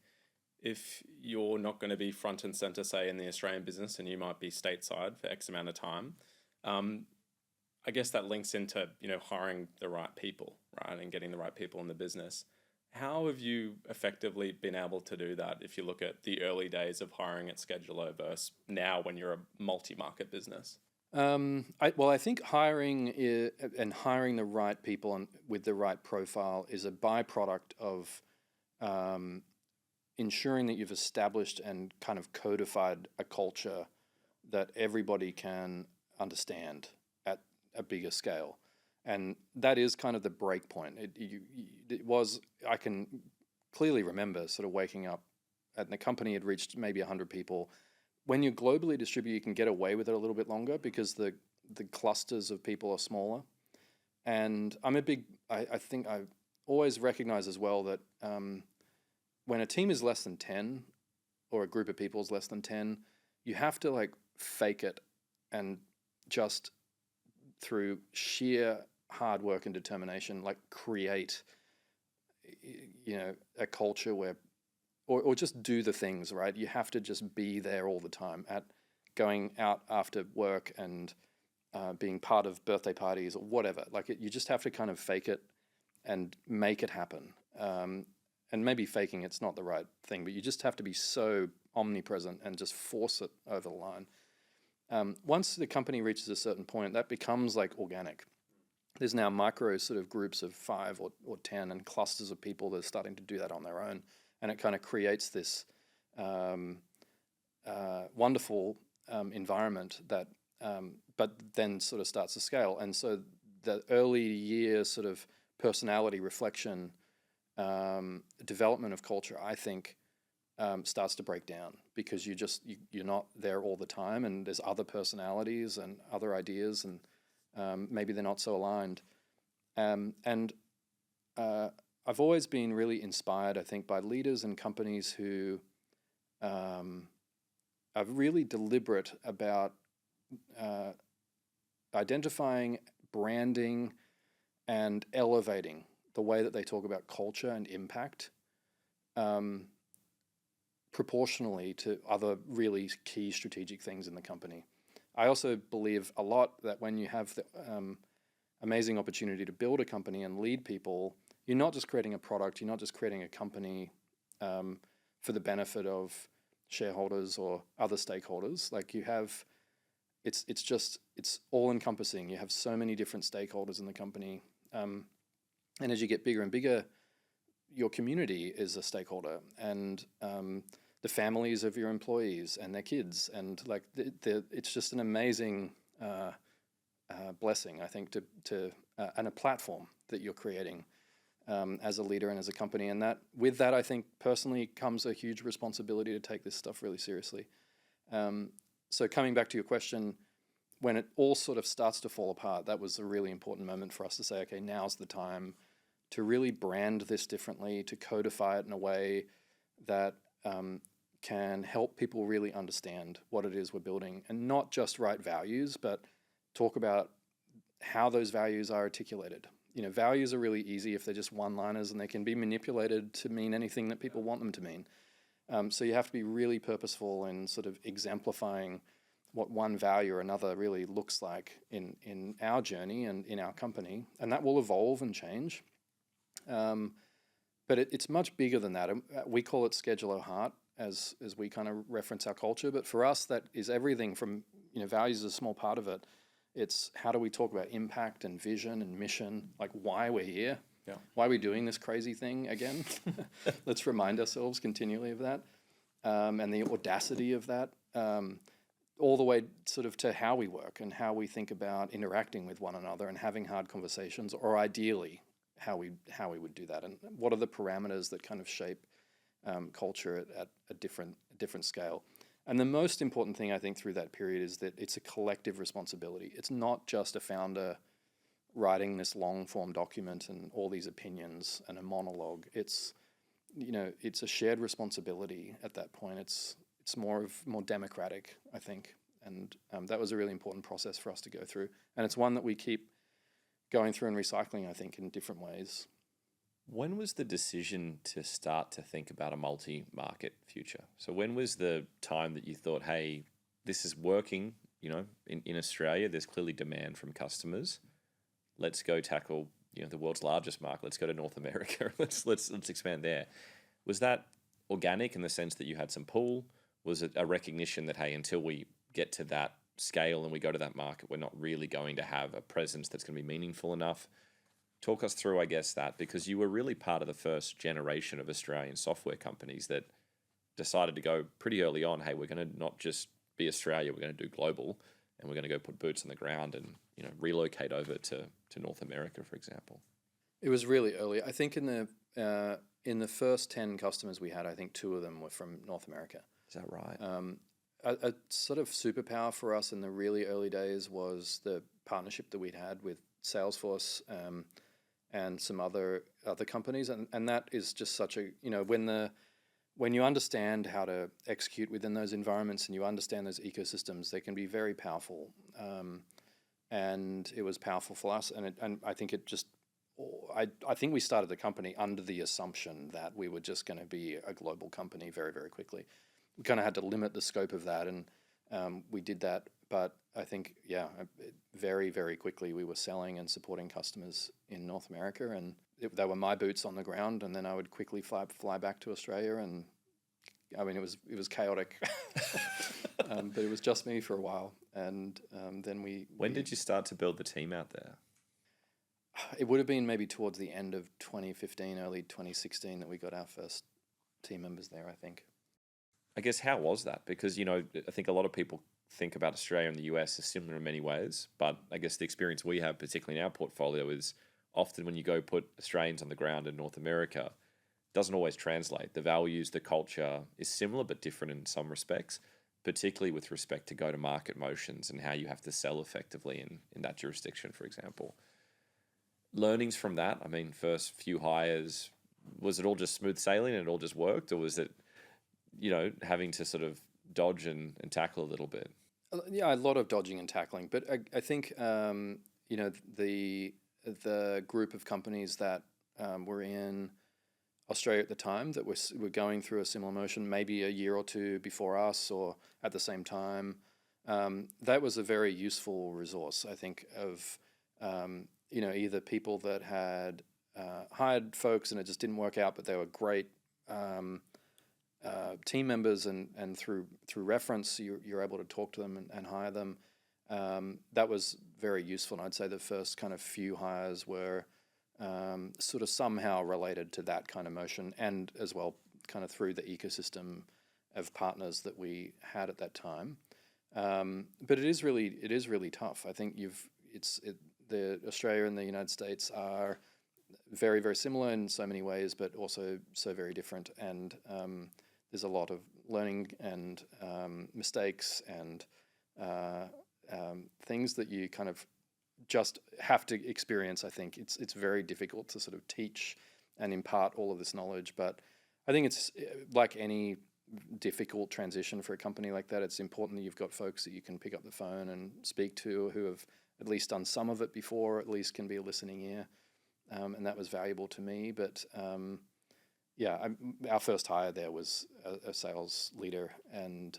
if you're not going to be front and center, say, in the Australian business, and you might be stateside for X amount of time, I guess that links into, hiring the right people, right? And getting the right people in the business. How have you effectively been able to do that if you look at the early days of hiring at Skedulo versus now when you're a multi-market business? I think hiring the right people with the right profile is a byproduct of ensuring that you've established and kind of codified a culture that everybody can understand at a bigger scale. And that is kind of the break point. I can clearly remember sort of waking up and the company had reached maybe 100 people. When you're globally distributed, you can get away with it a little bit longer because the clusters of people are smaller. And I think I always recognize as well that when a team is less than 10 or a group of people is less than 10, you have to like fake it and just through sheer hard work and determination, like create, a culture where, or just do the things, right? You have to just be there all the time at going out after work and being part of birthday parties or whatever. You just have to kind of fake it and make it happen. And maybe faking it's not the right thing, but you just have to be so omnipresent and just force it over the line. Once the company reaches a certain point, that becomes like organic. There's now micro sort of groups of 5 or 10 and clusters of people that are starting to do that on their own. And it kind of creates this wonderful environment that, but then sort of starts to scale. And so the early year sort of personality reflection, development of culture, I think, starts to break down because you're not there all the time, and there's other personalities and other ideas, and maybe they're not so aligned. I've always been really inspired, I think, by leaders and companies who are really deliberate about identifying, branding, and elevating the way that they talk about culture and impact proportionally to other really key strategic things in the company. I also believe a lot that when you have the amazing opportunity to build a company and lead people, you're not just creating a product, you're not just creating a company for the benefit of shareholders or other stakeholders. Like you have, it's all encompassing. You have so many different stakeholders in the company. And as you get bigger and bigger, your community is a stakeholder, and the families of your employees and their kids, and like it's just an amazing blessing, I think, and a platform that you're creating as a leader and as a company. And that with that, I think personally comes a huge responsibility to take this stuff really seriously. So coming back to your question, when it all sort of starts to fall apart, that was a really important moment for us to say, okay, now's the time to really brand this differently, to codify it in a way that can help people really understand what it is we're building, and not just write values, but talk about how those values are articulated. Values are really easy if they're just one-liners, and they can be manipulated to mean anything that people want them to mean. So you have to be really purposeful in sort of exemplifying what one value or another really looks like in our journey and in our company, and that will evolve and change. But it's much bigger than that. We call it Skedulo Heart as we kind of reference our culture, but for us that is everything from, values is a small part of it. It's how do we talk about impact and vision and mission, like why we're here, why are we doing this crazy thing again? Let's remind ourselves continually of that, and the audacity of that, all the way sort of to how we work and how we think about interacting with one another and having hard conversations, or ideally how we would do that, and what are the parameters that kind of shape culture at a different scale. And the most important thing I think through that period is that it's a collective responsibility. It's not just a founder writing this long form document and all these opinions and a monologue. It's a shared responsibility at that point. It's more democratic, I think. And that was a really important process for us to go through. And it's one that we keep going through and recycling, I think, in different ways. When was the decision to start to think about a multi-market future? So when was the time that you thought, hey, this is working, in Australia, there's clearly demand from customers. Let's go tackle, the world's largest market. Let's go to North America. Let's expand there. Was that organic in the sense that you had some pull? Was it a recognition that, hey, until we get to that scale and we go to that market, we're not really going to have a presence that's going to be meaningful enough? Talk us through, I guess, that, because you were really part of the first generation of Australian software companies that decided to go pretty early on, hey, we're going to not just be Australia, we're going to do global, and we're going to go put boots on the ground and relocate over to North America, for example. It was really early. I think in the first 10 customers we had, I think 2 of them were from North America. Is that right? A sort of superpower for us in the really early days was the partnership that we'd had with Salesforce and some other companies, and that is just such a when you understand how to execute within those environments and you understand those ecosystems, they can be very powerful. And it was powerful for us, and I think it just. I think we started the company under the assumption that we were just going to be a global company very, very quickly. We kind of had to limit the scope of that, and we did that. But I think, very, very quickly we were selling and supporting customers in North America, and they were my boots on the ground. And then I would quickly fly back to Australia, and I mean it was chaotic, but it was just me for a while. And then When did you start to build the team out there? It would have been maybe towards the end of 2015, early 2016 that we got our first team members there, I think. I guess, how was that? Because, I think a lot of people think about Australia and the US as similar in many ways, but I guess the experience we have, particularly in our portfolio, is often when you go put Australians on the ground in North America, it doesn't always translate. The values, the culture is similar but different in some respects, particularly with respect to go-to-market motions and how you have to sell effectively in that jurisdiction, for example. Learnings from that, I mean, first few hires, was it all just smooth sailing and it all just worked, or was it, having to sort of dodge and tackle a little bit? Yeah, a lot of dodging and tackling, but I think the group of companies that were in Australia at the time that were going through a similar motion, maybe a year or 2 before us or at the same time, that was a very useful resource, I think, of either people that had hired folks and it just didn't work out, but they were great team members, and through reference, you're able to talk to them and hire them. That was very useful, and I'd say the first kind of few hires were sort of somehow related to that kind of motion, and as well kind of through the ecosystem of partners that we had at that time. But it is really tough. I think the Australia and the United States are very, very similar in so many ways, but also so very different. And there's a lot of learning and mistakes and things that you kind of just have to experience. I think it's very difficult to sort of teach and impart all of this knowledge. But I think it's like any difficult transition for a company like that. It's important that you've got folks that you can pick up the phone and speak to who have at least done some of it before, at least can be a listening ear. And that was valuable to me. But our first hire there was a sales leader, and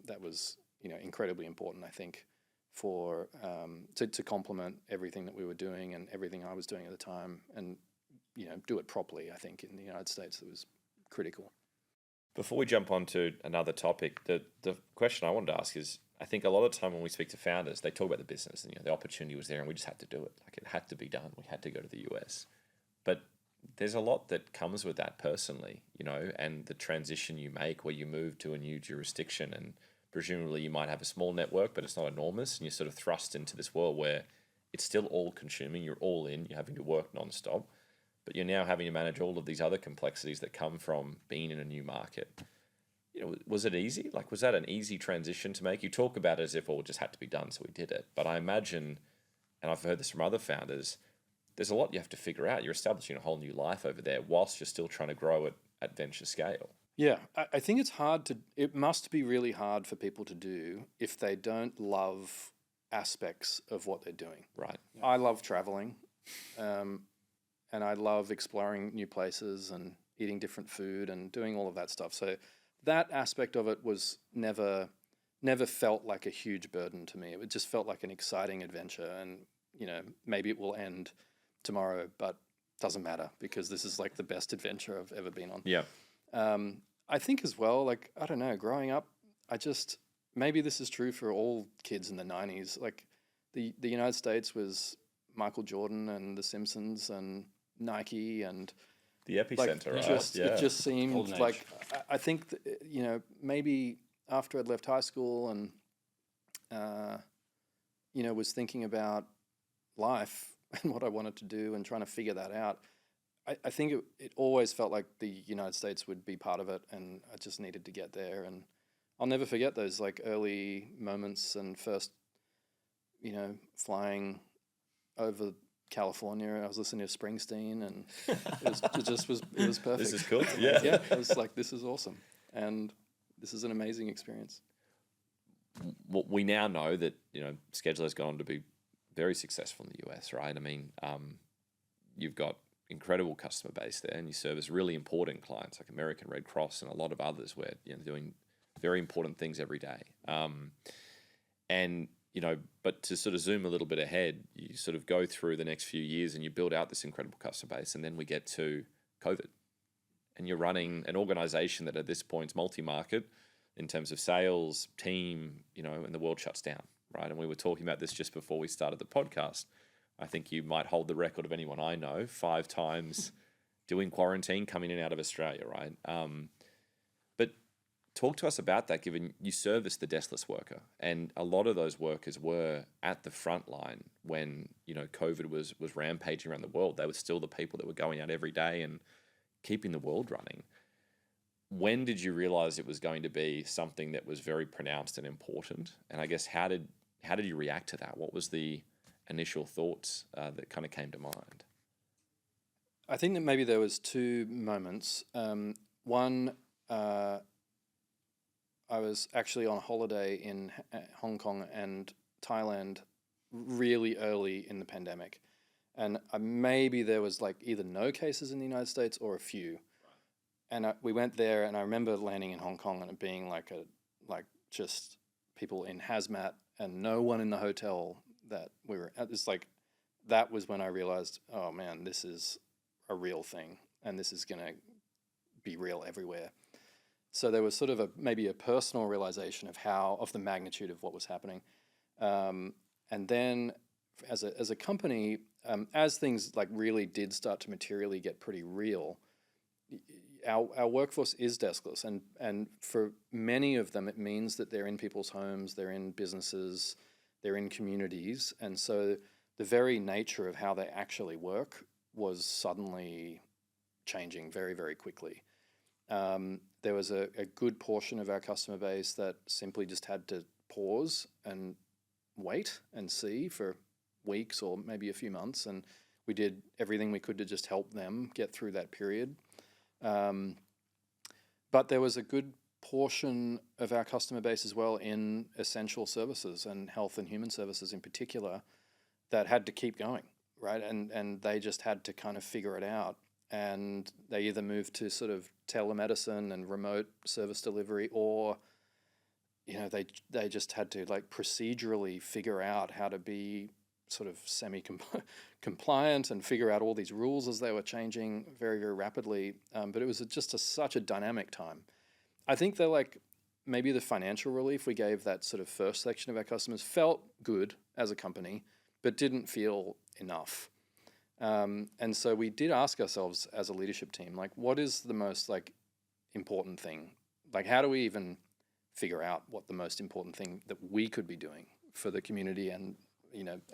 that was incredibly important, I think, for to complement everything that we were doing and everything I was doing at the time, and do it properly. I think in the United States it was critical. Before we jump on to another topic, the question I wanted to ask is, I think a lot of the time when we speak to founders, they talk about the business and the opportunity was there and we just had to do it. Like, it had to be done. We had to go to the US. But there's a lot that comes with that personally, and the transition you make where you move to a new jurisdiction, and presumably you might have a small network, but it's not enormous, and you're sort of thrust into this world where it's still all consuming, you're all in, you're having to work nonstop, but you're now having to manage all of these other complexities that come from being in a new market. Was it easy? Like, was that an easy transition to make? You talk about it as if all just had to be done, so we did it. But I imagine, and I've heard this from other founders, there's a lot you have to figure out. You're establishing a whole new life over there whilst you're still trying to grow it at venture scale. Yeah, I think it must be really hard for people to do if they don't love aspects of what they're doing. Right. I love traveling, and I love exploring new places and eating different food and doing all of that stuff. So that aspect of it was never felt like a huge burden to me. It just felt like an exciting adventure, and maybe it will end tomorrow, but doesn't matter because this is like the best adventure I've ever been on. Yeah. I think as well, like, I don't know, growing up, maybe this is true for all kids in the 90s. Like, the United States was Michael Jordan and The Simpsons and Nike and The epicenter, right? it just seemed Golden age. like, I think, maybe after I'd left high school and, was thinking about life and what I wanted to do and trying to figure that out, I think it always felt like the United States would be part of it, and I just needed to get there. And I'll never forget those like early moments and first, flying over California. I was listening to Springsteen, and it was perfect. This is cool. Yeah. Yeah, it was like, this is awesome, and this is an amazing experience. Well, we now know that Schedulo's gone on to be very successful in the US, right? I mean, you've got incredible customer base there, and you service really important clients like American Red Cross and a lot of others where doing very important things every day. But to sort of zoom a little bit ahead, you sort of go through the next few years and you build out this incredible customer base, and then we get to COVID, and you're running an organization that at this point is multi-market in terms of sales, team, and the world shuts down, right? And we were talking about this just before we started the podcast. I think you might hold the record of anyone I know 5 times doing quarantine coming in and out of Australia, right? But talk to us about that, given you service the deskless worker, and a lot of those workers were at the front line when COVID was rampaging around the world. They were still the people that were going out every day and keeping the world running. When did you realize it was going to be something that was very pronounced and important? And I guess how did you react to that? What was the initial thoughts that kind of came to mind? I think that maybe there was 2 moments. One, I was actually on holiday in Hong Kong and Thailand really early in the pandemic, and maybe there was like either no cases in the United States or a few. And we went there, and I remember landing in Hong Kong and it being like just people in hazmat and no one in the hotel that we were at. It's like, that was when I realized, oh man, this is a real thing, and this is going to be real everywhere. So there was sort of maybe a personal realization of the magnitude of what was happening. And then as a company, as things like really did start to materially get pretty real, our workforce is deskless, and for many of them it means that they're in people's homes, they're in businesses, they're in communities, and so the very nature of how they actually work was suddenly changing very, very quickly. There was a good portion of our customer base that simply just had to pause and wait and see for weeks or maybe a few months, and we did everything we could to just help them get through that period. But there was a good portion of our customer base as well in essential services and health and human services in particular that had to keep going, right? And they just had to kind of figure it out. And they either moved to sort of telemedicine and remote service delivery, or they just had to like procedurally figure out how to be sort of semi-compliant and figure out all these rules as they were changing very, very rapidly. But it was just such a dynamic time. I think that like maybe the financial relief we gave that sort of first section of our customers felt good as a company, but didn't feel enough. And so we did ask ourselves as a leadership team, like, what is the most like important thing? Like, how do we even figure out what the most important thing that we could be doing for the community and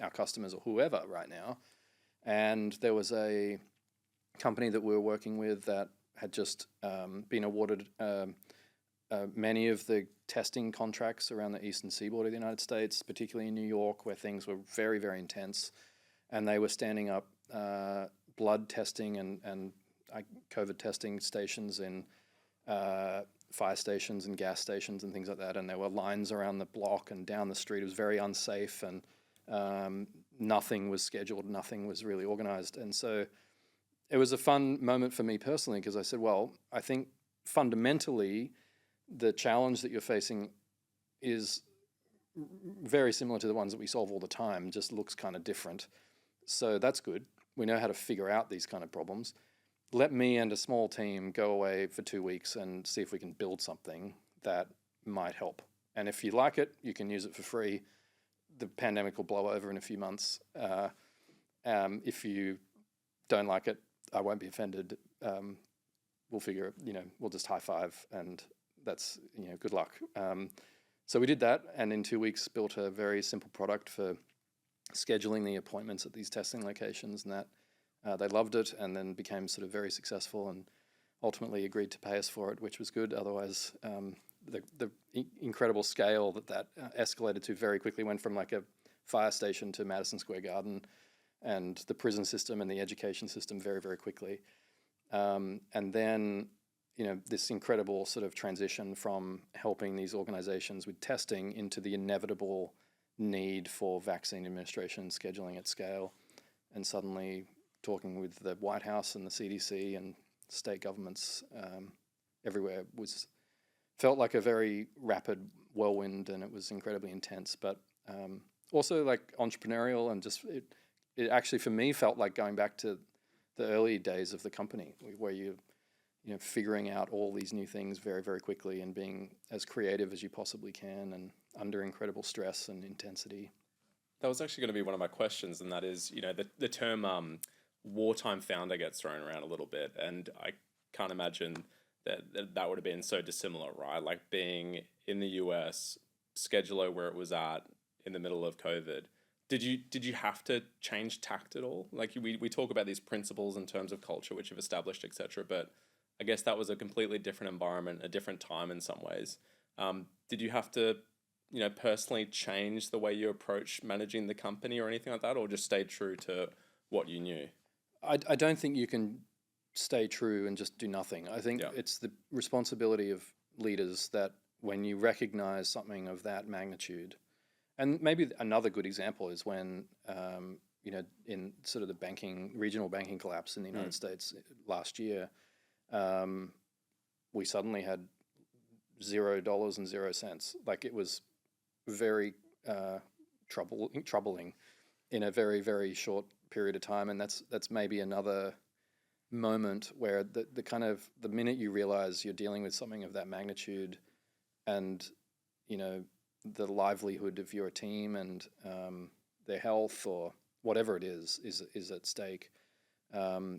our customers or whoever right now? And there was a company that we were working with that had just been awarded many of the testing contracts around the eastern seaboard of the United States, particularly in New York, where things were very, very intense. And they were standing up blood testing and COVID testing stations in fire stations and gas stations and things like that, and there were lines around the block and down the street. It was very unsafe, and nothing was scheduled, nothing was really organized. And so it was a fun moment for me personally, because I said, well, I think fundamentally the challenge that you're facing is very similar to the ones that we solve all the time, just looks kind of different. So that's good. We know how to figure out these kind of problems. Let me and a small team go away for 2 weeks and see if we can build something that might help. And if you like it, you can use it for free. The pandemic will blow over in a few months. If you don't like it, I won't be offended. We'll figure it, we'll just high five, and that's, good luck. So we did that, and in 2 weeks built a very simple product for scheduling the appointments at these testing locations, and that they loved it, and then became sort of very successful, and ultimately agreed to pay us for it, which was good. Otherwise, the incredible scale that escalated to very quickly went from like a fire station to Madison Square Garden, and the prison system and the education system very, very quickly. And then, this incredible sort of transition from helping these organizations with testing into the inevitable need for vaccine administration scheduling at scale, and suddenly talking with the White House and the CDC and state governments everywhere felt like a very rapid whirlwind, and it was incredibly intense, but also like entrepreneurial, and just it actually for me felt like going back to the early days of the company, where you're figuring out all these new things very, very quickly, and being as creative as you possibly can, and under incredible stress and intensity. That was actually going to be one of my questions, and that is, the term wartime founder gets thrown around a little bit, and I can't imagine that would have been so dissimilar, right? Like being in the US, Skedulo where it was at in the middle of COVID. Did you have to change tact at all? Like we talk about these principles in terms of culture, which you've established, etc. But I guess that was a completely different environment, a different time in some ways. Did you have to, personally change the way you approach managing the company or anything like that, or just stay true to what you knew? I don't think you can stay true and just do nothing. I think it's the responsibility of leaders that when you recognize something of that magnitude, and maybe another good example is when, in sort of the regional banking collapse in the United States last year, we suddenly had $0 and 0 cents. Like it was very troubling in a very, very short period of time. And that's maybe another moment where the minute you realize you're dealing with something of that magnitude, and, the livelihood of your team and their health or whatever it is at stake,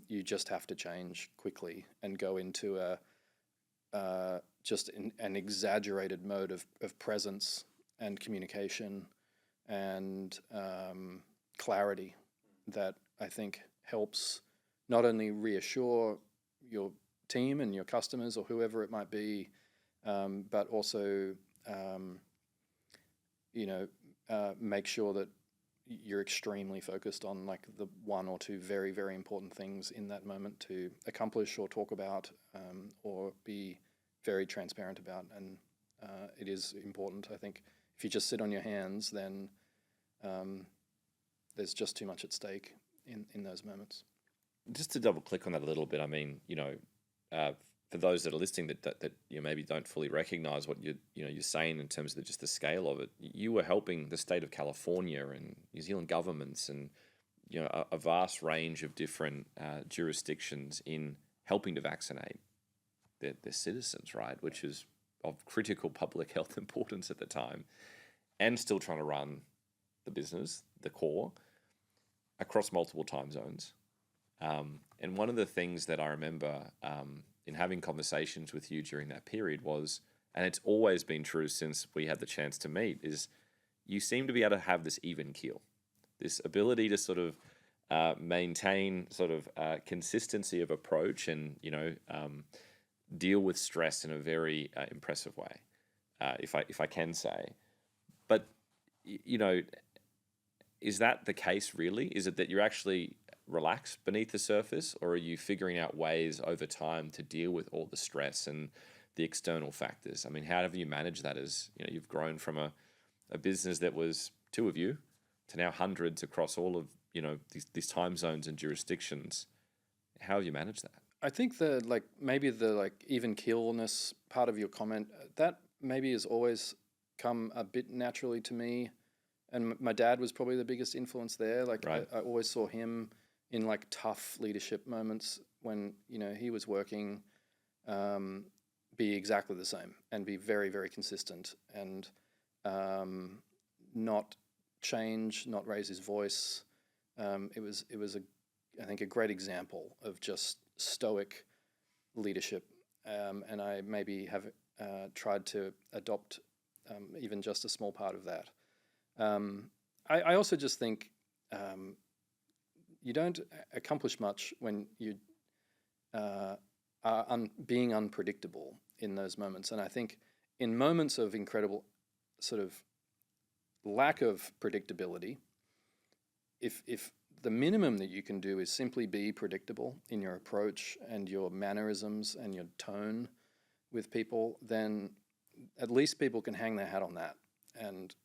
you just have to change quickly and go into an exaggerated mode of presence and communication and clarity that I think helps not only reassure your team and your customers or whoever it might be, but also make sure that you're extremely focused on like the one or two very, very important things in that moment to accomplish or talk about, or be very transparent about. And it is important. I think if you just sit on your hands, then there's just too much at stake in those moments. Just to double click on that a little bit, I mean, for those that are listening that maybe don't fully recognize what you're saying in terms of just the scale of it, you were helping the state of California and New Zealand governments and a vast range of different jurisdictions in helping to vaccinate their citizens, right? Which is of critical public health importance at the time, and still trying to run the business, the core, across multiple time zones. And one of the things that I remember in having conversations with you during that period was, and it's always been true since we had the chance to meet, is you seem to be able to have this even keel, this ability to sort of maintain sort of consistency of approach and, deal with stress in a very impressive way, if I can say. But, is that the case really? Is it that you're actually relaxed beneath the surface, or are you figuring out ways over time to deal with all the stress? And the external factors? I mean, how have you managed that as, you've grown from a business that was 2 of you to now hundreds across all of, these time zones and jurisdictions? How have you managed that? I think maybe the even keelness part of your comment, that maybe has always come a bit naturally to me. And my dad was probably the biggest influence there. Right. I always saw him in tough leadership moments when, he was working, be exactly the same and be very, very consistent and not change, not raise his voice. It was I think a great example of just stoic leadership. And I maybe have tried to adopt even just a small part of that. I also just think you don't accomplish much when you are being unpredictable in those moments. And I think in moments of incredible sort of lack of predictability, if the minimum that you can do is simply be predictable in your approach and your mannerisms and your tone with people, then at least people can hang their hat on that. And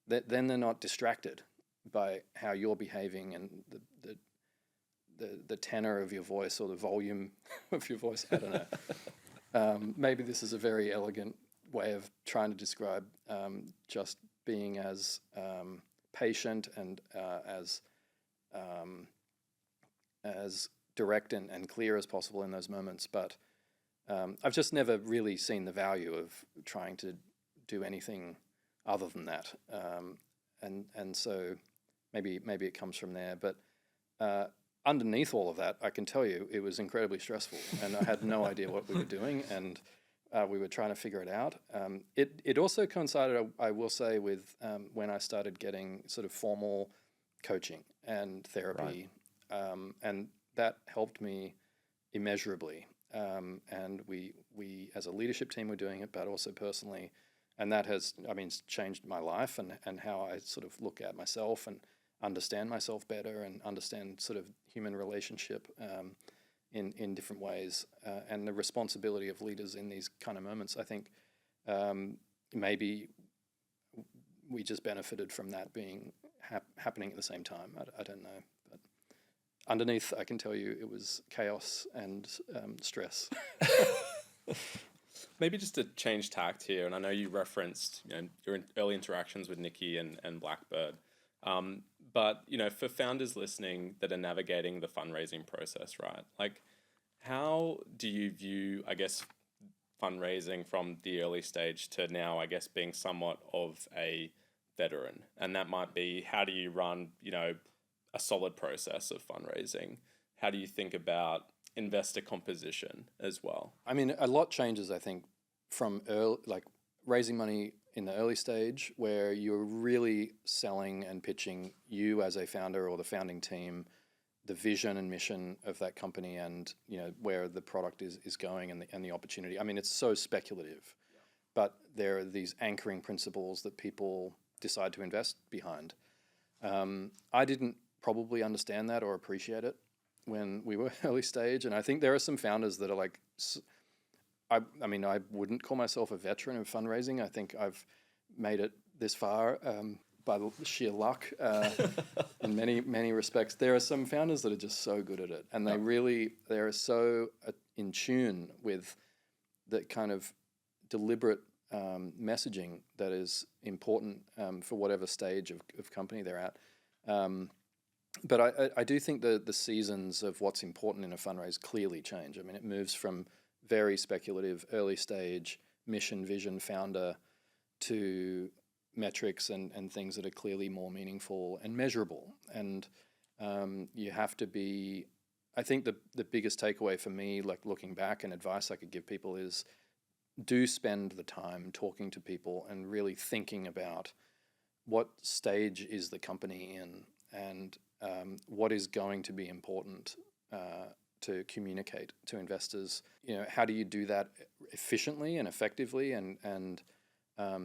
then they're not distracted by how you're behaving and the tenor of your voice or the volume of your voice. I don't know. Maybe this is a very elegant way of trying to describe just being as patient and as direct and clear as possible in those moments. But I've just never really seen the value of trying to do anything other than that. And so maybe it comes from there. But underneath all of that, I can tell you it was incredibly stressful, and I had no idea what we were doing, and we were trying to figure it out. It also coincided, I will say, with when I started getting sort of formal coaching and therapy, and that helped me immeasurably. And we as a leadership team were doing it, but also personally, and that has, changed my life and how I sort of look at myself and understand myself better and understand sort of human relationship in different ways, and the responsibility of leaders in these kind of moments. I think maybe we just benefited from that being happening at the same time. I don't know, but underneath, I can tell you it was chaos and stress. Maybe just to change tact here, and I know you referenced your early interactions with Nikki and Blackbird, but for founders listening that are navigating the fundraising process, right? Like, how do you view, I guess, fundraising from the early stage to now, I guess, being somewhat of a veteran? And that might be, how do you run, a solid process of fundraising? How do you think about investor composition as well? A lot changes, I think, from raising money in the early stage, where you're really selling and pitching you as a founder or the founding team, the vision and mission of that company, and where the product is going and the opportunity. It's so speculative, but there are these anchoring principles that people decide to invest behind. I didn't probably understand that or appreciate it when we were early stage, and I think there are some founders that are I wouldn't call myself a veteran of fundraising. I think I've made it this far by sheer luck in many respects. There are some founders that are just so good at it, and they are so in tune with the kind of deliberate messaging that is important for whatever stage of company they're at. But I do think the seasons of what's important in a fundraise clearly change. It moves from very speculative, early stage, mission, vision, founder, to metrics and things that are clearly more meaningful and measurable. And you have to be, I think the biggest takeaway for me, looking back, and advice I could give people is, do spend the time talking to people and really thinking about what stage is the company in, and what is going to be important to communicate to investors. How do you do that efficiently and effectively and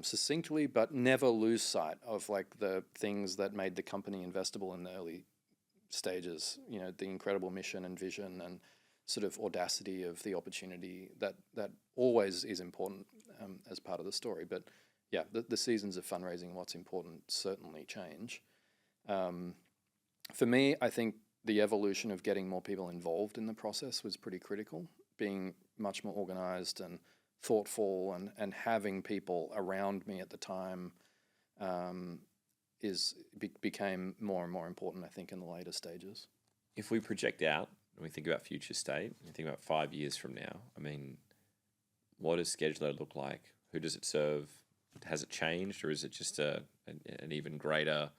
succinctly, but never lose sight of the things that made the company investable in the early stages. The incredible mission and vision and sort of audacity of the opportunity that always is important as part of the story. But yeah, the seasons of fundraising, what's important, certainly change. For me, I think the evolution of getting more people involved in the process was pretty critical, being much more organized and thoughtful and having people around me at the time became more and more important, I think, in the later stages. If we project out and we think about future state, we think about 5 years from now, I mean, what does Skedulo look like? Who does it serve? Has it changed, or is it just an even greater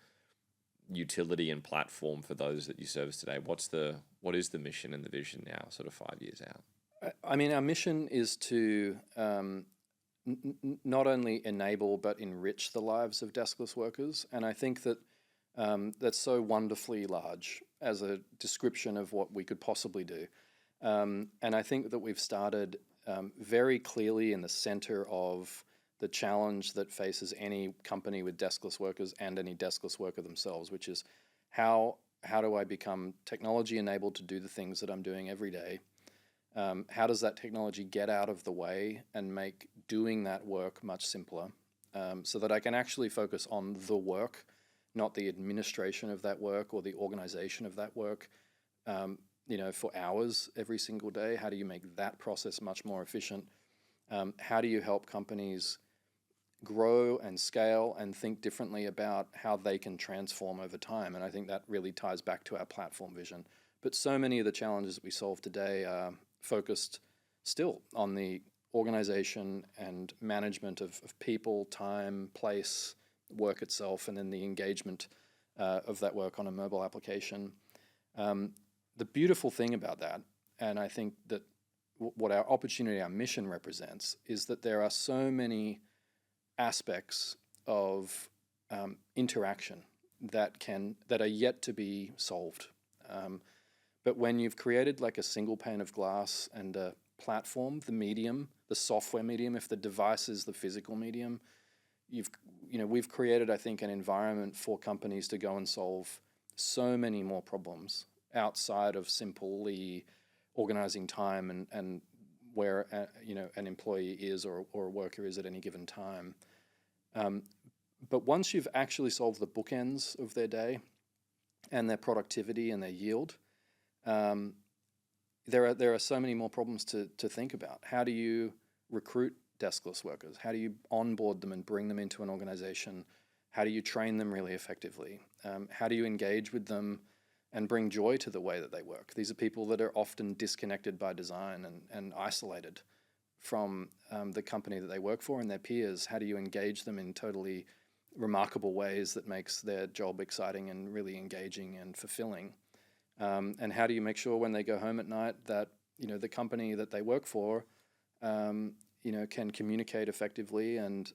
utility and platform for those that you service today? What is the mission and the vision now, sort of 5 years out? I mean, our mission is to not only enable but enrich the lives of deskless workers, and I think that that's so wonderfully large as a description of what we could possibly do. And I think that we've started very clearly in the center of the challenge that faces any company with deskless workers and any deskless worker themselves, which is how do I become technology enabled to do the things that I'm doing every day? How does that technology get out of the way and make doing that work much simpler, so that I can actually focus on the work, not the administration of that work or the organization of that work, for hours every single day? How do you make that process much more efficient? How do you help companies grow and scale and think differently about how they can transform over time? And I think that really ties back to our platform vision. But so many of the challenges that we solve today are focused still on the organization and management of people, time, place, work itself, and then the engagement of that work on a mobile application. The beautiful thing about that, and I think that what our opportunity, our mission represents, is that there are so many aspects of interaction that are yet to be solved. But when you've created like a single pane of glass and a platform, the medium, the software medium, if the device is the physical medium, we've created, I think, an environment for companies to go and solve so many more problems outside of simply organizing time and where an employee is or a worker is at any given time. But once you've actually solved the bookends of their day and their productivity and their yield, there are so many more problems to think about. How do you recruit deskless workers? How do you onboard them and bring them into an organization? How do you train them really effectively? How do you engage with them and bring joy to the way that they work? These are people that are often disconnected by design and isolated from the company that they work for and their peers. How do you engage them in totally remarkable ways that makes their job exciting and really engaging and fulfilling? And how do you make sure when they go home at night that the company that they work for can communicate effectively and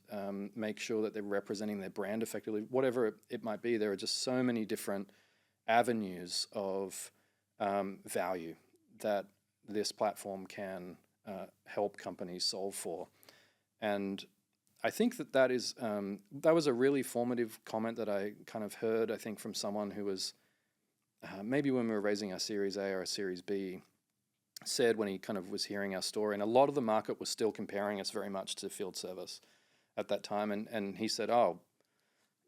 make sure that they're representing their brand effectively? Whatever it might be, there are just so many different avenues of value that this platform can help companies solve for. And I think that was a really formative comment that I kind of heard, I think, from someone who was maybe when we were raising our Series A or our Series B, said when he kind of was hearing our story, and a lot of the market was still comparing us very much to field service at that time, and he said,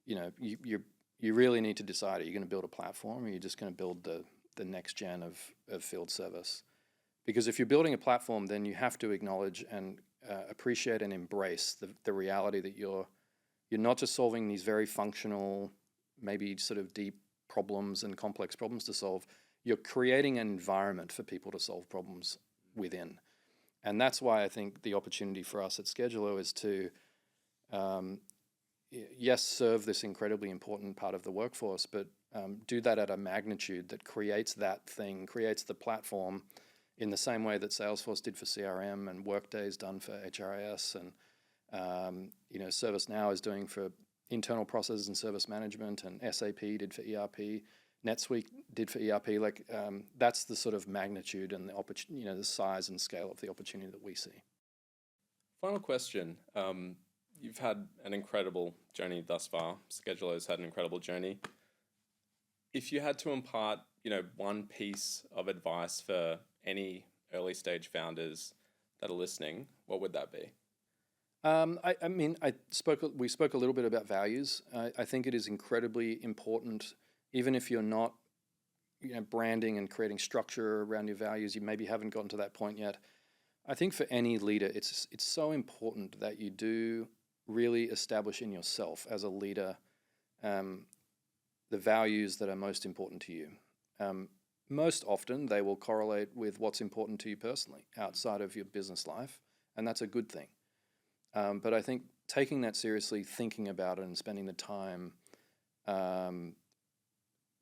you really need to decide, are you going to build a platform or are you just going to build the next gen of field service? Because if you're building a platform, then you have to acknowledge and appreciate and embrace the reality that you're not just solving these very functional, maybe sort of deep problems and complex problems to solve. You're creating an environment for people to solve problems within. And that's why I think the opportunity for us at Skedulo is to, yes, serve this incredibly important part of the workforce, but do that at a magnitude that creates the platform in the same way that Salesforce did for CRM and Workday's done for HRIS and ServiceNow is doing for internal processes and service management, and SAP did for ERP, NetSuite did for ERP. That's the sort of magnitude and the opportunity, the size and scale of the opportunity that we see. Final question. You've had an incredible journey thus far. Skedulo's had an incredible journey. If you had to impart, one piece of advice for any early stage founders that are listening, what would that be? I mean, we spoke a little bit about values. I think it is incredibly important, even if you're not, branding and creating structure around your values, you maybe haven't gotten to that point yet. I think for any leader, it's so important that you do really establish in yourself as a leader the values that are most important to you. Most often, they will correlate with what's important to you personally outside of your business life, and that's a good thing. But I think taking that seriously, thinking about it, and spending the time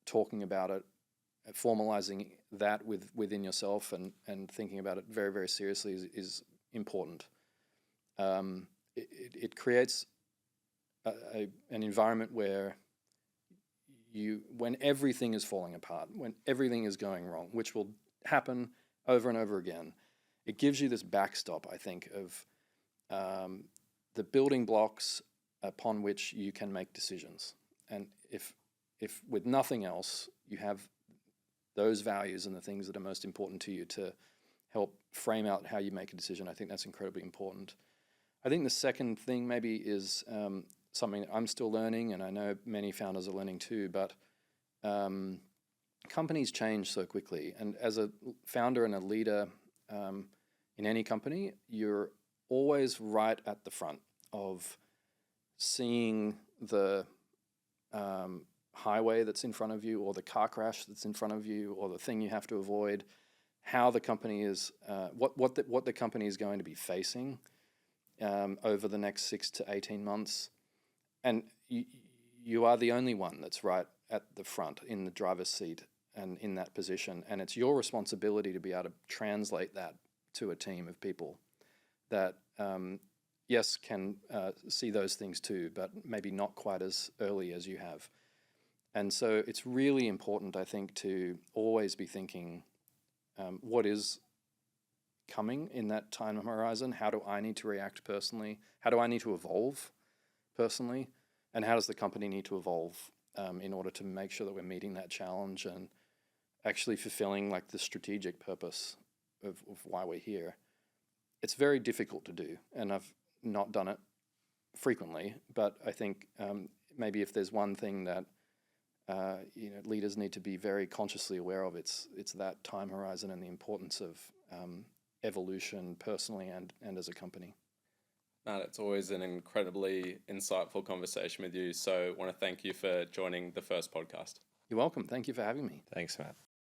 talking about it, formalizing that within yourself, and thinking about it very, very seriously is important. It creates an environment where when everything is falling apart, when everything is going wrong, which will happen over and over again, it gives you this backstop, I think, of the building blocks upon which you can make decisions. And if with nothing else, you have those values and the things that are most important to you to help frame out how you make a decision, I think that's incredibly important. I think the second thing maybe is something that I'm still learning, and I know many founders are learning too, but companies change so quickly. And as a founder and a leader in any company, you're always right at the front of seeing the highway that's in front of you, or the car crash that's in front of you, or the thing you have to avoid, how the company is, what the company is going to be facing over the next 6 to 18 months. And you are the only one that's right at the front in the driver's seat and in that position. And it's your responsibility to be able to translate that to a team of people that, yes, can see those things too, but maybe not quite as early as you have. And so it's really important, I think, to always be thinking, what is coming in that time horizon? How do I need to react personally? How do I need to evolve personally? And how does the company need to evolve in order to make sure that we're meeting that challenge and actually fulfilling like the strategic purpose of why we're here? It's very difficult to do, and I've not done it frequently, but I think maybe if there's one thing that leaders need to be very consciously aware of, it's that time horizon and the importance of evolution personally and as a company. Matt, it's always an incredibly insightful conversation with you. So I want to thank you for joining the first podcast. You're welcome. Thank you for having me. Thanks, Matt.